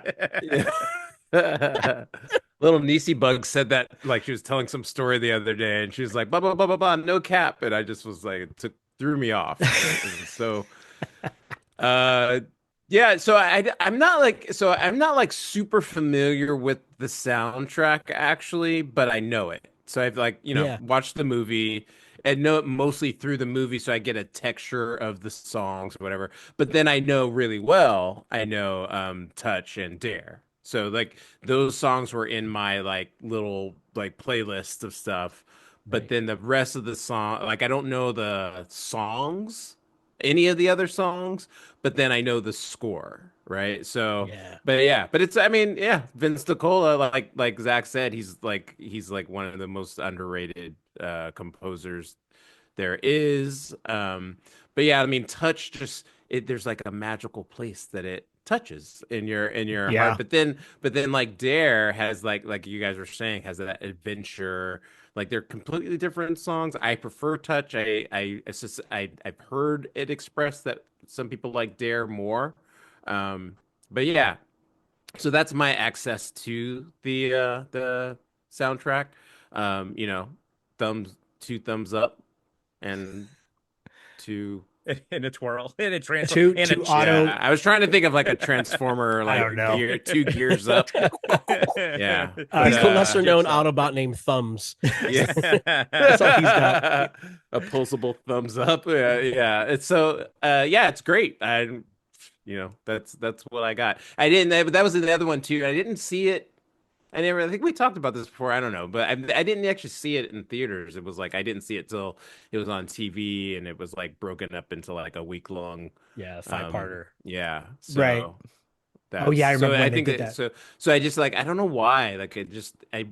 Little Niecy Bug said that like she was telling some story the other day, and she was like, "Blah blah blah blah blah, no cap," and I just was like, threw me off. So, yeah. So I'm not like super familiar with the soundtrack actually, but I know it. So I've like Yeah. watched the movie and know it mostly through the movie, so I get a texture of the songs or whatever. But then I know really well, I know Touch and Dare. So like those songs were in my like little like playlist of stuff. But Right. then the rest of the song, like I don't know the songs, any of the other songs, but then I know the score, right? So, Yeah. but yeah, but it's I mean, yeah, Vince DiCola, like Zach said, he's like one of the most underrated composers there is. But yeah, I mean, touch just there's like a magical place that it touches in your Yeah. heart. But then like Dare has like you guys were saying has that adventure. Like they're completely different songs. I prefer Touch. It's just I've heard it expressed that some people like Dare more. But yeah, so that's my access to the soundtrack. You know, two thumbs up and two. In a twirl, in a transfer, Two in two a auto. Yeah, I was trying to think of like a transformer, I like don't know. two gears up. Yeah, but, He's the lesser known Jigsaw. Autobot named Thumbs. yeah, That's all he's got. Opposable thumbs up. Yeah, yeah. It's so yeah, it's great. That's what I got. I didn't. That was the other one too. I didn't see it. I think we talked about this before. I don't know, but I didn't actually see it in theaters. It was like I didn't see it till it was on TV, and it was like broken up into like a week long. Yeah, five-parter. Yeah. So Right. that's Oh, yeah, I remember so when I they think did that, that. so I just like I don't know why like it just I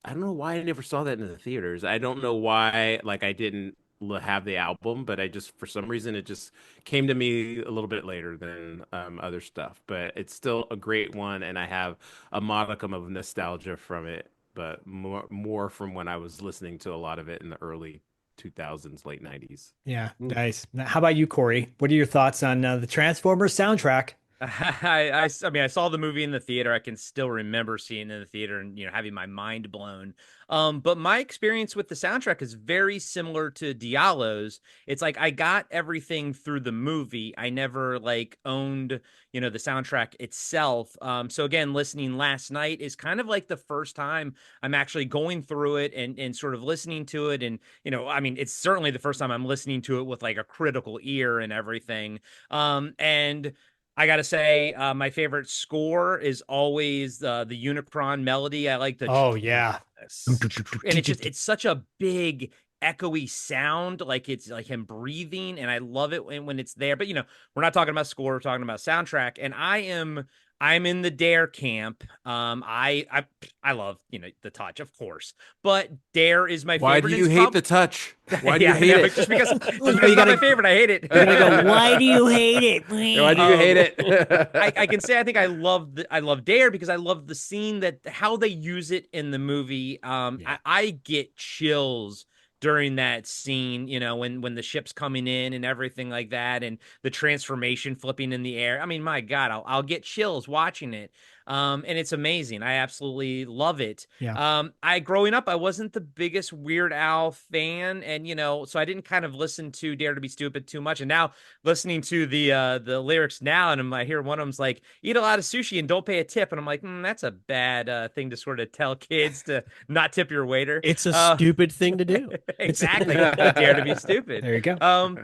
don't know why I never saw that in the theaters. I don't know why like I didn't have the album, but I just for some reason it just came to me a little bit later than other stuff. But it's still a great one, and I have a modicum of nostalgia from it, but more from when I was listening to a lot of it in the early 2000s, late 90s. Yeah. Nice. Now, how about you, Corey? What are your thoughts on the Transformers soundtrack? I mean, I saw the movie in the theater. I can still remember seeing it in the theater and, having my mind blown. But my experience with the soundtrack is very similar to Diallo's. It's like I got everything through the movie. I never like owned, the soundtrack itself. So again, listening last night is kind of like the first time I'm actually going through it and sort of listening to it. And, I mean, it's certainly the first time I'm listening to it with like a critical ear and everything. And I gotta say, my favorite score is always the Unicron melody. I like the Oh yeah. and it's such a big echoey sound, like it's like him breathing, and I love it when it's there. But we're not talking about score, we're talking about soundtrack, and I'm in the Dare camp. I love the Touch, of course, but Dare is my Why favorite. do you hate the touch? Why do Yeah, you hate I know, it? just because it's not my favorite, I hate it. You're gonna go, why do you hate it? Why do you hate it? I can say I think I love Dare because I love the scene that how they use it in the movie. I get chills during that scene, when the ship's coming in and everything like that, and the transformation flipping in the air. I mean, my God, I'll get chills watching it. And it's amazing. I absolutely love it. Yeah. Growing up, I wasn't the biggest Weird Al fan, and so I didn't kind of listen to Dare to Be Stupid too much. And now listening to the lyrics now, and I hear one of them's like, "Eat a lot of sushi and don't pay a tip," and I'm like, that's a bad thing to sort of tell kids to not tip your waiter. It's a stupid thing to do. Exactly. Dare to be stupid. There you go.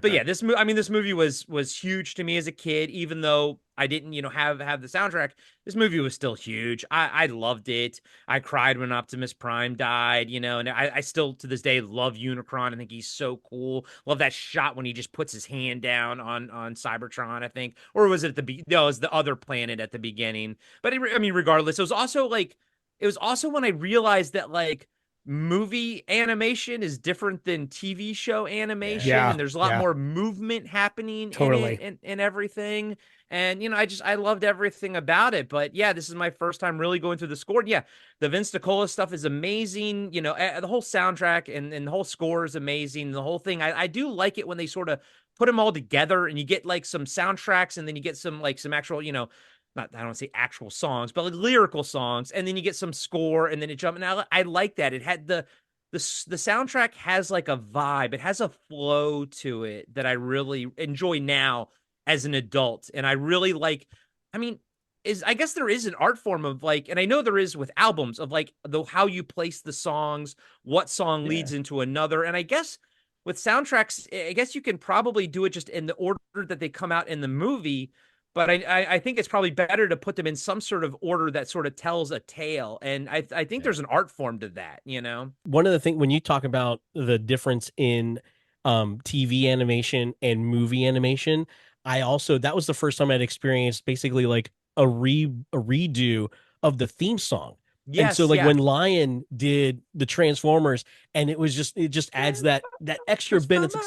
But yeah, this movie was huge to me as a kid, even though I didn't, have the soundtrack. This movie was still huge. I loved it. I cried when Optimus Prime died, and I still to this day love Unicron. I think he's so cool. Love that shot when he just puts his hand down on Cybertron, I think. Or was it no, it was the other planet at the beginning. But regardless, it was also when I realized that like movie animation is different than TV show animation, Yeah, and there's a lot yeah. more movement happening Totally. in it and everything. And I loved everything about it. But yeah, this is my first time really going through the score. And yeah, the Vince DiCola stuff is amazing. The whole soundtrack and the whole score is amazing. The whole thing. I do like it when they sort of put them all together and you get like some soundtracks and then you get some actual, not I don't say actual songs, but like lyrical songs, and then you get some score, and then it jump. And I like that. It had the soundtrack has like a vibe. It has a flow to it that I really enjoy now as an adult, and I really like. I mean, I guess there is an art form of like, and I know there is with albums of like how you place the songs, what song leads into another, and I guess with soundtracks, I guess you can probably do it just in the order that they come out in the movie. But I think it's probably better to put them in some sort of order that sort of tells a tale. And I think there's an art form to that, One of the things when you talk about the difference in TV animation and movie animation, that was the first time I'd experienced basically like a redo of the theme song. And Yes, so like yeah. when Lion did the Transformers, and it just adds that extra bit. It's like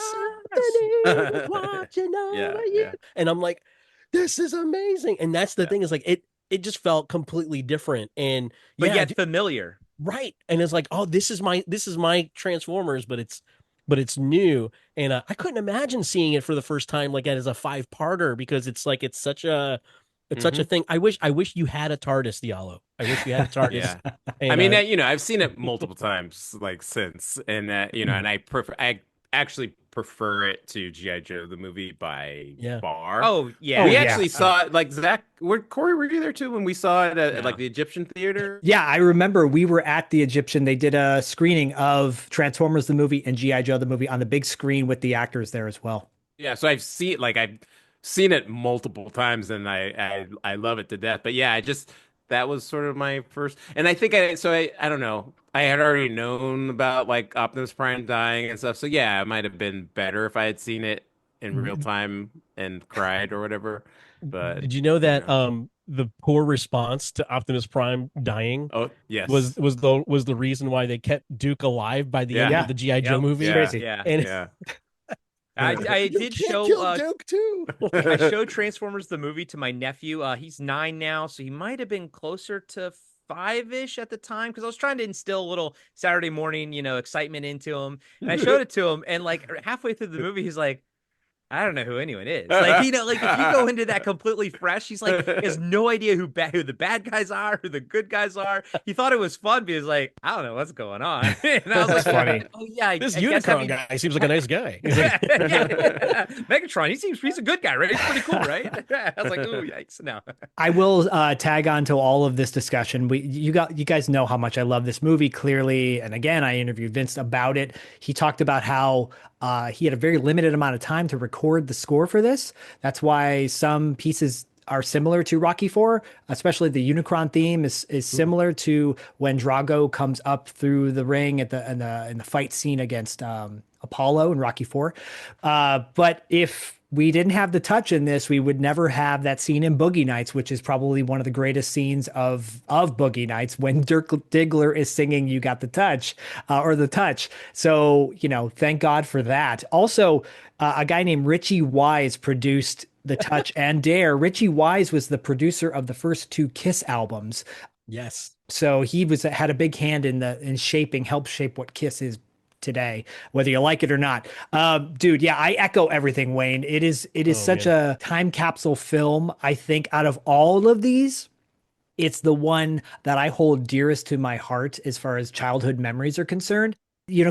something is watching over you. And I'm like, this is amazing. And that's the thing is like it just felt completely different. And But yet familiar. right. And it's like, oh, this is my Transformers, but it's new. And I couldn't imagine seeing it for the first time like as a 5-parter, because it's like it's such a thing. I wish you had a TARDIS, Diallo. I wish you had a TARDIS. Yeah. And, I mean, I've seen it multiple times, like since, and and I actually prefer it to G.I. Joe the movie by far. Oh yeah, we actually saw it. Like Zach, Corey, were you there too when we saw it at like the Egyptian theater? Yeah, I remember we were at the Egyptian. They did a screening of Transformers the movie and G.I. Joe the movie on the big screen with the actors there as well. Yeah, so I've seen it multiple times, and I love it to death. But yeah, that was sort of my first, and I think I don't know. I had already known about like Optimus Prime dying and stuff. So yeah, it might have been better if I had seen it in real time and cried or whatever. But did you know that the poor response to Optimus Prime dying was the reason why they kept Duke alive by the end of the G.I. Joe movie? It's crazy. Yeah. I did show Duke too. I showed Transformers the movie to my nephew. He's 9 now, so he might have been closer to 5-ish at the time, because I was trying to instill a little Saturday morning, excitement into him. And I showed it to him, and like halfway through the movie, he's like, I don't know who anyone is. Like, like if you go into that completely fresh, he's like, he has no idea who the bad guys are, who the good guys are. He thought it was fun, but he was like, I don't know what's going on. And I was like, funny. Oh yeah, This Unicron guy seems like a nice guy. Megatron, he's a good guy, right? He's pretty cool, right? I was like, ooh, yikes. No. I will tag on to all of this discussion. You guys know how much I love this movie, clearly. And again, I interviewed Vince about it. He talked about how he had a very limited amount of time to record the score for this. That's why some pieces are similar to Rocky IV, especially the Unicron theme is similar to when Drago comes up through the ring in the fight scene against Apollo in Rocky IV. But if we didn't have the touch in this, we would never have that scene in Boogie Nights, which is probably one of the greatest scenes of Boogie Nights, when Dirk Diggler is singing "You Got the Touch" or the touch. So, thank God for that. Also, a guy named Richie Wise produced The Touch and Dare. Richie Wise was the producer of the first 2 Kiss albums. Yes. So he had a big hand in help shape what Kiss is today, whether you like it or not. Dude, yeah, I echo everything, Wayne. It is such a time capsule film. I think out of all of these, it's the one that I hold dearest to my heart as far as childhood memories are concerned.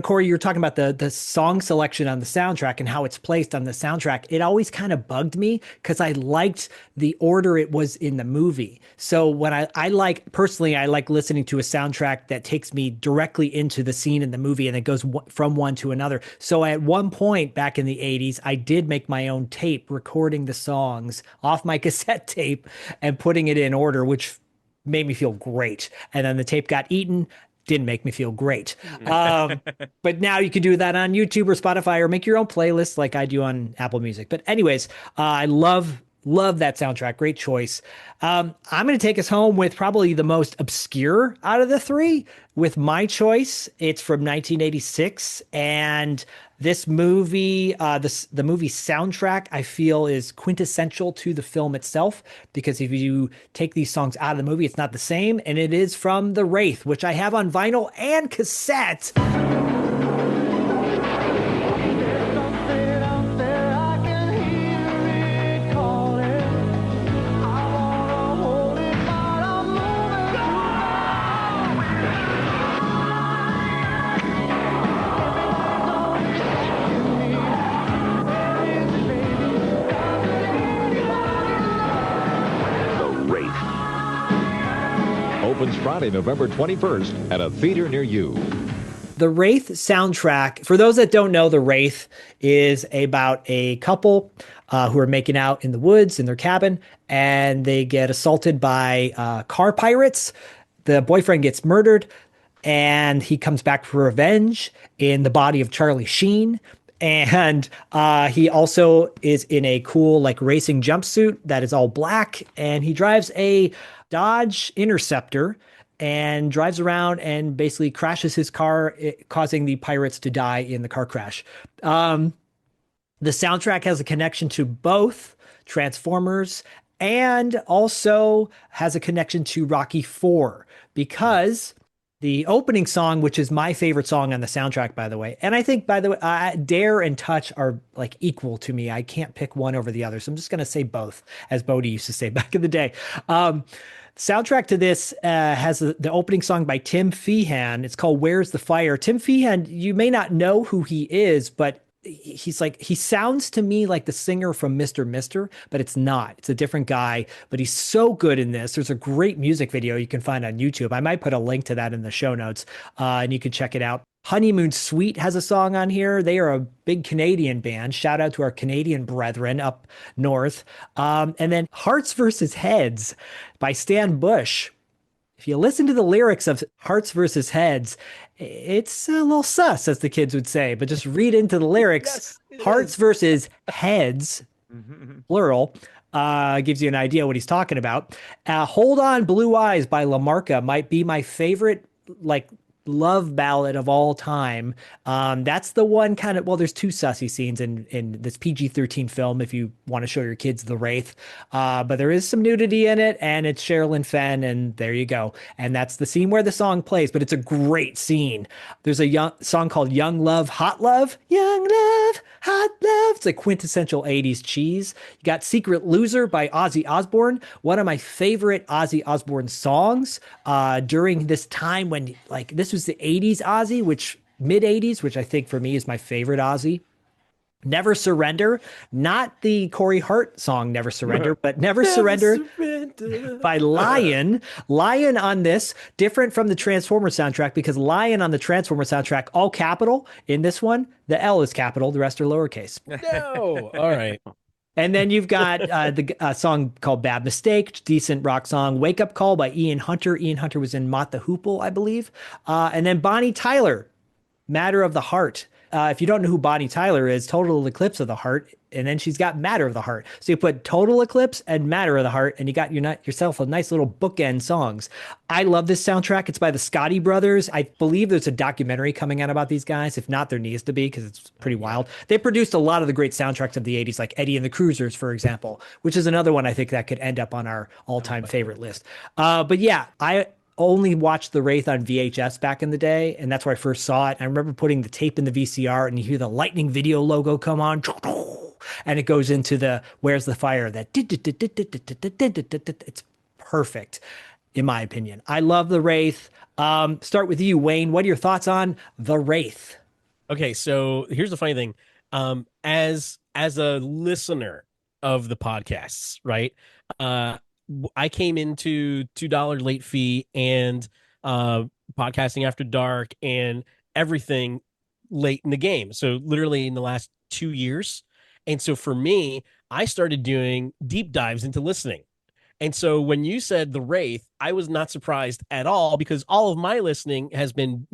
Corey, you're talking about the song selection on the soundtrack and how it's placed on the soundtrack. It always kind of bugged me because I liked the order it was in the movie. So when I like listening to a soundtrack that takes me directly into the scene in the movie and it goes from one to another. So at one point back in the 80s, I did make my own tape recording the songs off my cassette tape and putting it in order, which made me feel great. And then the tape got eaten, didn't make me feel great. But now you can do that on YouTube or Spotify or make your own playlist like I do on Apple Music. But anyways, I love that soundtrack. Great choice. I'm going to take us home with probably the most obscure out of the three with my choice. It's from 1986. And this movie, the movie soundtrack, I feel is quintessential to the film itself, because if you take these songs out of the movie, it's not the same. And it is from The Wraith, which I have on vinyl and cassette. Opens Friday, November 21st at a theater near you. The Wraith soundtrack, for those that don't know, The Wraith is about a couple who are making out in the woods in their cabin, and they get assaulted by car pirates. The boyfriend gets murdered, and he comes back for revenge in the body of Charlie Sheen. And he also is in a cool like racing jumpsuit that is all black, and he drives a Dodge Interceptor and drives around and basically crashes his car, causing the pirates to die in the car crash. The soundtrack has a connection to both Transformers and also has a connection to Rocky IV, because the opening song, which is my favorite song on the soundtrack, by the way, and I think, by the way, Dare and Touch are like equal to me. I can't pick one over the other, so I'm just going to say both, as Bodie used to say back in the day. Soundtrack to this has the opening song by Tim Feehan. It's called Where's the Fire? Tim Feehan, you may not know who he is, but he sounds to me like the singer from Mr. Mister, but it's not. It's a different guy, but he's so good in this. There's a great music video you can find on YouTube. I might put a link to that in the show notes, and you can check it out. Honeymoon Suite has a song on here. They are a big Canadian band. Shout out to our Canadian brethren up north. And then Hearts versus Heads by Stan Bush. If you listen to the lyrics of Hearts versus Heads, it's a little sus, as the kids would say, but just read into the lyrics. Yes, Hearts versus Heads, plural, gives you an idea what he's talking about. Hold On Blue Eyes by LaMarca might be my favorite, like, love ballad of all time. That's the one kind of, well, there's two sussy scenes in this PG-13 film if you want to show your kids The Wraith, but there is some nudity in it, and it's Sherilyn Fenn, and there you go. And that's the scene where the song plays, but it's a great scene. There's a song called Young Love, Hot Love. Young Love, Hot Love. It's a quintessential 80s cheese. You got Secret Loser by Ozzy Osbourne, one of my favorite Ozzy Osbourne songs during this time when, like, this was the 80s Ozzy, which mid 80s, which I think for me is my favorite Ozzy. Never Surrender, not the Corey Hart song Never Surrender, but Never Surrender by Lion. Lion on this, different from the Transformers soundtrack, because Lion on the Transformers soundtrack, all capital. In this one, the L is capital, the rest are lowercase. No, all right. And then you've got the song called Bad Mistake, decent rock song. Wake Up Call by Ian Hunter. Ian Hunter was in Mott the Hoople, I believe. And then Bonnie Tyler, Matter of the Heart. If you don't know who Bonnie Tyler is, Total Eclipse of the Heart. And then she's got Matter of the Heart. So you put Total Eclipse and Matter of the Heart, and you got yourself a nice little bookend songs. I love this soundtrack. It's by the Scotti Brothers. I believe there's a documentary coming out about these guys. If not, there needs to be, because it's pretty wild. They produced a lot of the great soundtracks of the 80s, like Eddie and the Cruisers, for example, which is another one I think that could end up on our all-time favorite list. But yeah, I only watched The Wraith on VHS back in the day, and that's where I first saw it. I remember putting the tape in the VCR, and you hear the Lightning Video logo come on, and it goes into the Where's the Fire? That it's perfect. in my opinion. I love The Wraith. Start with you, Wayne. What are your thoughts on The Wraith? Okay, so here's the funny thing. As a listener of the podcasts, right? I came into $2 late fee and podcasting after dark and everything late in the game. So literally in the last 2 years. And so for me, I started doing deep dives into listening. And so when you said The Wraith, I was not surprised at all because all of my listening has been,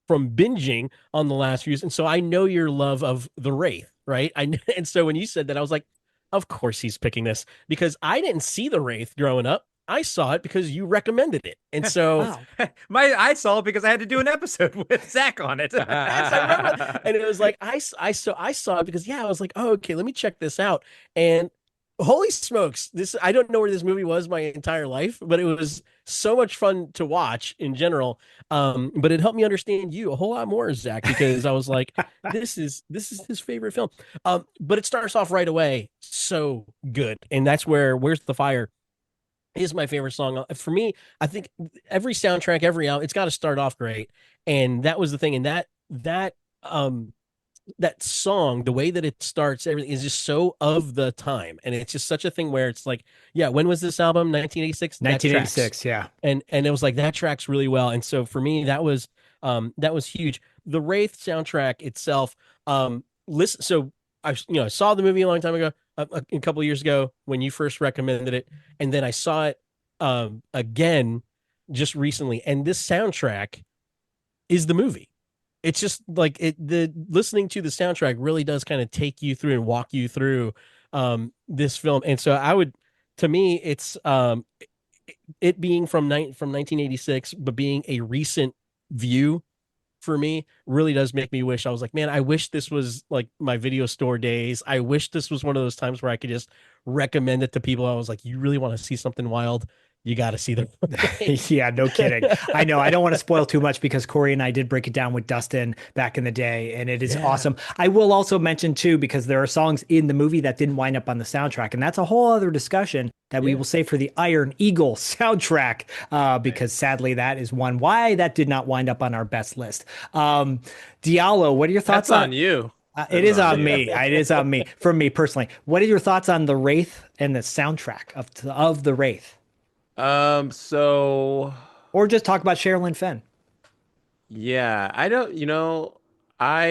from binging on the last few years. And so I know your love of The Wraith, right? And so when you said that, I was like, of course he's picking this because I didn't see The Wraith growing up. I saw it because you recommended it. And so Wow. I saw it because I had to do an episode with Zach on it. I remember, and it was like I saw it because I was like, oh, okay, let me check this out. And holy smokes, this I don't know where this movie was my entire life, but it was so much fun to watch in general. But it helped me understand you a whole lot more, Zach, because I was like, this is his favorite film. But it starts off right away so good, and that's Where's the Fire is my favorite song. For me, I think every soundtrack, every album, it's got to start off great. And that was the thing. And that song, the way that it starts, everything is just so of the time. And it's just such a thing where it's like, when was this album? 1986? 1986, yeah. And it was like, that tracks really well. And so for me, that was huge. The Wraith soundtrack itself, so I saw the movie a long time ago, a couple of years ago when you first recommended it, and then I saw it again just recently. And this soundtrack is the movie. It's just like the listening to the soundtrack really does kind of take you through and walk you through this film. And so to me, it's it being from 1986, but being a recent view for me really does make me wish. I was like, man, I wish this was like my video store days. I wish this was one of those times where I could just recommend it to people. I was like, you really want to see something wild? You got to see them. Yeah, no kidding. I know. I don't want to spoil too much because Corey and I did break it down with Dustin back in the day, and it is awesome. I will also mention too, because there are songs in the movie that didn't wind up on the soundtrack, and that's a whole other discussion that we will save for the Iron Eagle soundtrack, because sadly that is one why that did not wind up on our best list. Diallo, what are your thoughts on you? It is on me. It is on me. For me personally, what are your thoughts on The Wraith and the soundtrack of The Wraith? Or just talk about Sherilyn Fenn. Yeah, I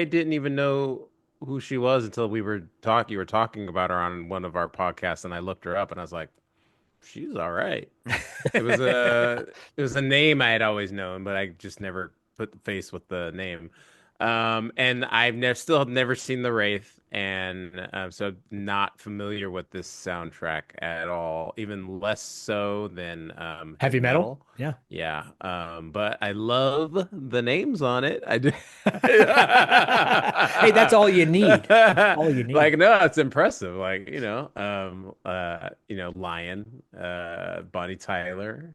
didn't even know who she was until you were talking about her on one of our podcasts, and I looked her up and I was like, she's all right. It was a name I had always known, but I just never put the face with the name. And I've still have never seen The Wraith, and so not familiar with this soundtrack at all, even less so than heavy metal. Yeah. But I love the names on it. I do. Hey, that's all you need. All you need. Like, no, it's impressive. Like, Lion, Bonnie Tyler,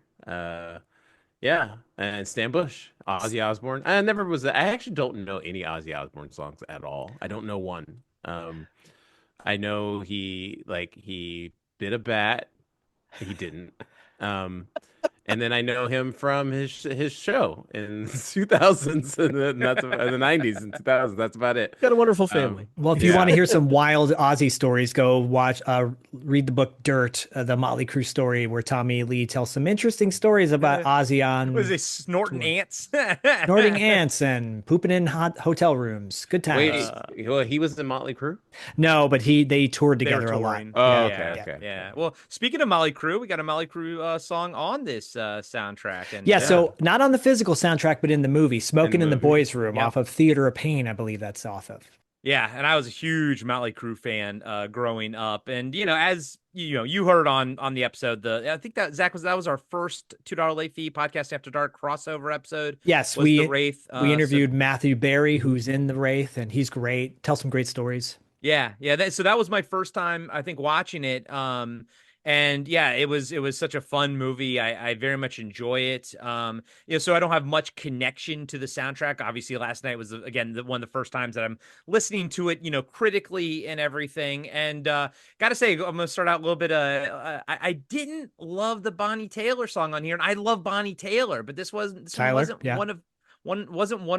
yeah, and Stan Bush, Ozzy Osbourne. I actually don't know any Ozzy Osbourne songs at all. I don't know one. I know he bit a bat. He didn't. And then I know him from his show in 2000s and the 90s and 2000s. That's about it. Got a wonderful family. Well, if you want to hear some wild Ozzy stories, go read the book Dirt, the Motley Crue story, where Tommy Lee tells some interesting stories about Ozzy on. Was it snorting ants? Snorting ants and pooping in hot hotel rooms. Good times. Wait, he was in Motley Crue? No, but they toured together a lot. Oh, okay. Yeah. Well, speaking of Motley Crue, we got a Motley Crue song on this soundtrack. And so not on the physical soundtrack, but in the movie, Smoking in the Boys' Room, off of Theater of Pain, I believe that's off of. Yeah, and I was a huge Motley Crue fan growing up, and as you heard on the episode, I think that Zach that was our first $2 late fee podcast after dark crossover episode. Yes, The Wraith. We interviewed Matthew Berry, who's in The Wraith, and he's great. Tells some great stories. Yeah. So that was my first time, I think, watching it. And yeah, it was such a fun movie. I very much enjoy it. So I don't have much connection to the soundtrack. Obviously, last night was again one of the first times that I'm listening to it, critically and everything. And gotta say, I'm gonna start out a little bit. I didn't love the Bonnie Taylor song on here, and I love Bonnie Taylor, but this one wasn't yeah. one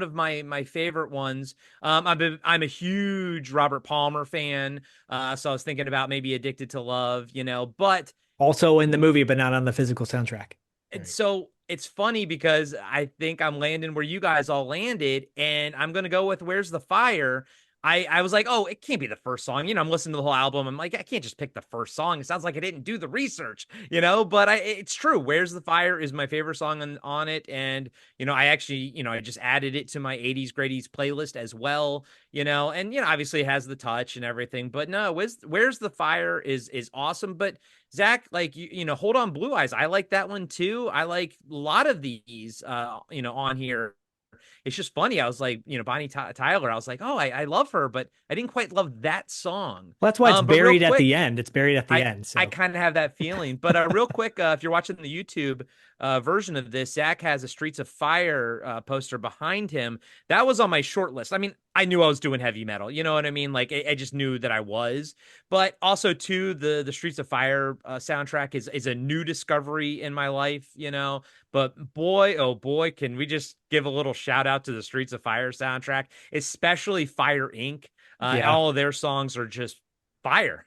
of my favorite ones. I'm a huge Robert Palmer fan, so I was thinking about maybe Addicted to Love, but Also in the movie, but not on the physical soundtrack. so it's funny because I think I'm landing where you guys all landed, and I'm gonna go with Where's the Fire. I was like, oh, it can't be the first song. I'm listening to the whole album. I'm like, I can't just pick the first song. It sounds like I didn't do the research, but it's true. Where's the Fire is my favorite song on it. And, I actually, I just added it to my 80s Grady's playlist as well, and, obviously it has the touch and everything, but no, Where's the Fire is awesome. But Zach, like, Hold On Blue Eyes, I like that one too. I like a lot of these, on here. It's just funny. I was like, Bonnie Tyler. I was like, oh, I love her, but I didn't quite love that song. Well, that's why it's But real buried at quick, the end. It's buried at the end. So I kind of have that feeling. But real quick, if you're watching the YouTube version of this, Zach has a Streets of Fire poster behind him. That was on my short list. I mean, I knew I was doing heavy metal. You know what I mean? Like, I just knew that I was. But also, too, the Streets of Fire soundtrack is a new discovery in my life, But boy, oh boy, can we just give a little shout out to the Streets of Fire soundtrack, especially Fire Inc. Yeah. All of their songs are just fire.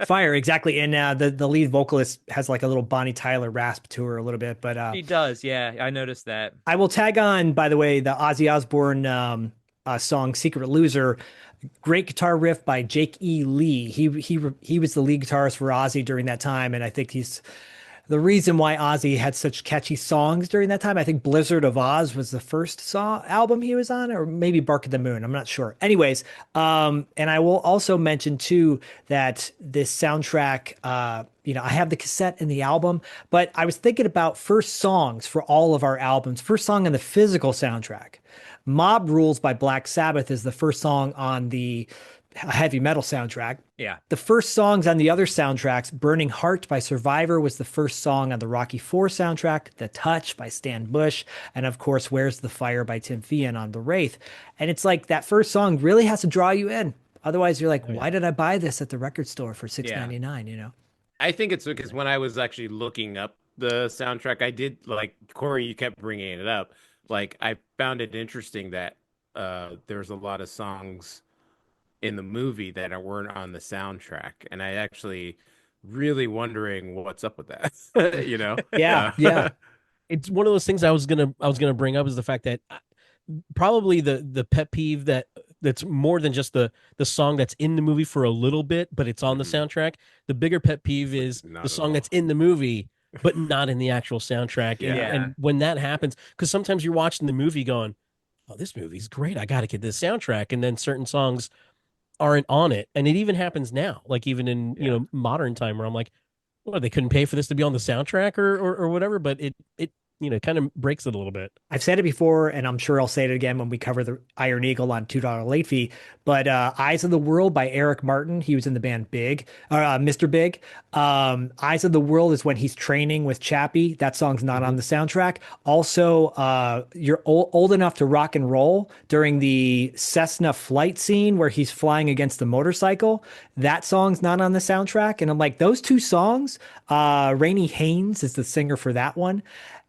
Fire, exactly. And the lead vocalist has like a little Bonnie Tyler rasp to her a little bit, but He does, yeah. I noticed that. I will tag on, by the way, the Ozzy Osbourne song "Secret Loser." Great guitar riff by Jake E. Lee. He was the lead guitarist for Ozzy during that time, and I think he's the reason why Ozzy had such catchy songs during that time. I think Blizzard of Oz was the first album he was on, or maybe Bark at the Moon. I'm not sure. Anyways, and I will also mention too that this soundtrack, I have the cassette and the album, but I was thinking about first songs for all of our albums. First song on the physical soundtrack. Mob Rules by Black Sabbath is the first song on the heavy metal soundtrack. Yeah. The first songs on the other soundtracks, Burning Heart by Survivor was the first song on the Rocky IV soundtrack, The Touch by Stan Bush, and of course, Where's the Fire by Tim Fian on The Wraith. And it's like that first song really has to draw you in. Otherwise, you're like, why did I buy this at the record store for $6.99, I think it's because when I was actually looking up the soundtrack, I did, like, Corey, you kept bringing it up. Like, I found it interesting that there's a lot of songs in the movie that weren't on the soundtrack, and I actually really wondering what's up with that. Yeah. It's one of those things I was gonna bring up is the fact that probably the pet peeve that's more than just the song that's in the movie for a little bit, but it's on the soundtrack. The bigger pet peeve is the song that's in the movie but not in the actual soundtrack. And when that happens, because sometimes you're watching the movie going, oh, this movie's great, I gotta get this soundtrack, and then certain songs aren't on it. And it even happens now, like even in modern time, where I'm like, well, they couldn't pay for this to be on the soundtrack or whatever, but it kind of breaks it a little bit. I've said it before, and I'm sure I'll say it again when we cover the Iron Eagle on $2 late fee. But Eyes of the World by Eric Martin. He was in the band Mr. Big. Eyes of the World is when he's training with Chappie. That song's not on the soundtrack. Also, You're old enough to rock and roll during the Cessna flight scene where he's flying against the motorcycle. That song's not on the soundtrack. And I'm like, those two songs, Rainey Haynes is the singer for that one.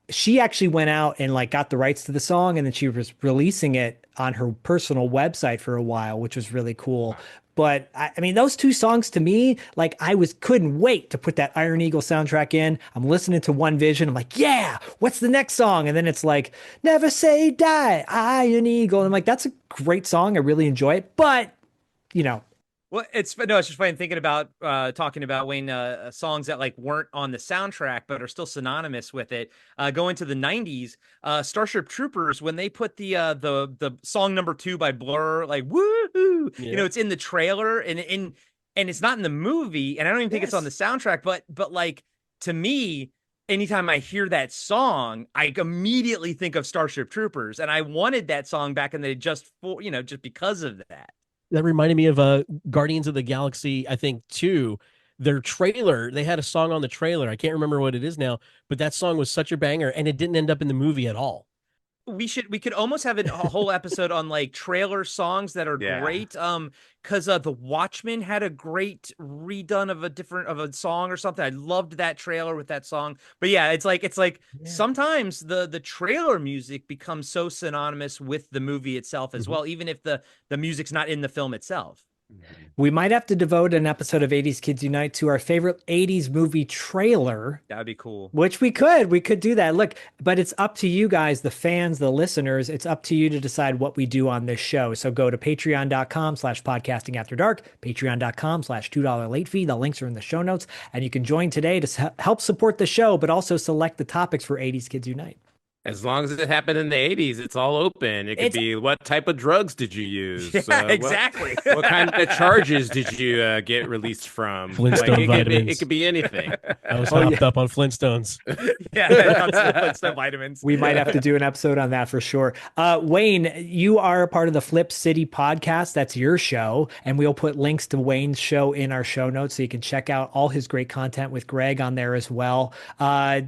She actually went out and like got the rights to the song, and then she was releasing it on her personal website for a while, which was really cool. But I mean, those two songs to me, like couldn't wait to put that Iron Eagle soundtrack in. I'm listening to One Vision. I'm like, yeah, what's the next song? And then it's like, Never Say Die, Iron Eagle. And I'm like, that's a great song. I really enjoy it. But, Well, it's just funny thinking about talking about Wayne songs that like weren't on the soundtrack but are still synonymous with it. Going to the '90s, Starship Troopers, when they put the song number 2 by Blur, like woohoo, it's in the trailer and it's not in the movie, and I don't even think it's on the soundtrack. But like, to me, anytime I hear that song, I immediately think of Starship Troopers, and I wanted that song back in the day just because of that. That reminded me of Guardians of the Galaxy, I think, 2, their trailer, they had a song on the trailer. I can't remember what it is now, but that song was such a banger, and it didn't end up in the movie at all. We could almost have a whole episode on like trailer songs that are great. Because The Watchmen had a great redone of a song or something. I loved that trailer with that song. But yeah, it's like sometimes the trailer music becomes so synonymous with the movie itself as well, even if the music's not in the film itself. We might have to devote an episode of 80s Kids Unite to our favorite 80s movie trailer. That'd be cool. Which we could do that. Look, but it's up to you guys, the fans, the listeners. It's up to you to decide what we do on this show. So go to patreon.com/podcastingafterdark, patreon.com/$2 late fee. The links are in the show notes, and you can join today to help support the show, but also select the topics for 80s Kids Unite. As long as it happened in the 80s, it's all open. It could be, what type of drugs did you use? Yeah, exactly. What kind of charges did you get released from? Flintstone vitamins. It could be anything. I was hopped up on Flintstones. Flintstone vitamins. We might have to do an episode on that for sure. Wayne, you are a part of the Flip City podcast. That's your show. And we'll put links to Wayne's show in our show notes so you can check out all his great content with Greg on there as well.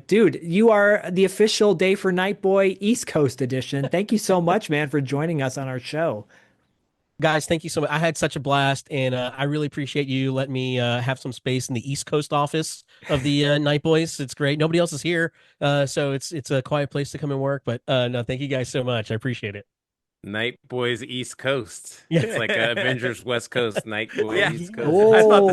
Dude, you are the official Day for Night Boy East Coast edition. Thank you so much, man, for joining us on our show. Guys, thank you so much. I had such a blast, and I really appreciate you letting me have some space in the East Coast office of the Night Boys. It's great. Nobody else is here, so it's a quiet place to come and work. But no, thank you guys so much. I appreciate it. Night Boys East Coast. Yeah. It's like Avengers West Coast, Night Boys East Coast. Oh. I thought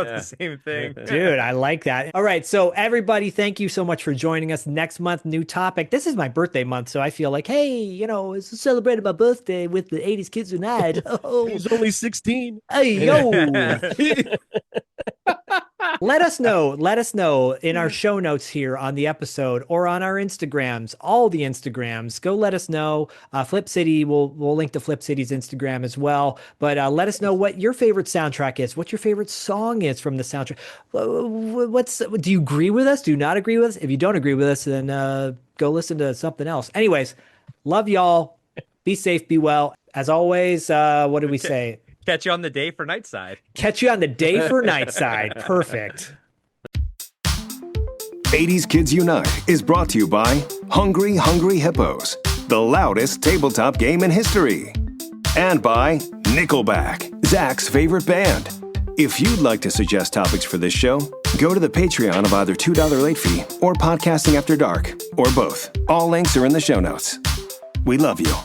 the same thing. Dude, I like that. All right. So everybody, thank you so much for joining us. Next month, new topic. This is my birthday month. So I feel like, hey, it's celebrating my birthday with the 80s Kids Unite. Oh, He's only 16. hey, yo. Let us know in our show notes here on the episode or on our Instagrams, all the Instagrams. Go let us know. Flip City, we'll link to Flip City's Instagram as well. But let us know what your favorite soundtrack is, what your favorite song is from the soundtrack. Do you agree with us? Do you not agree with us? If you don't agree with us, then go listen to something else. Anyways, love y'all. Be safe, be well. As always, what did we say? Catch you on the Day for Night side. Catch you on the Day for Night side. Perfect. 80s Kids Unite is brought to you by Hungry Hungry Hippos, the loudest tabletop game in history. And by Nickelback, Zach's favorite band. If you'd like to suggest topics for this show, go to the Patreon of either $2 late fee or Podcasting After Dark, or both. All links are in the show notes. We love you.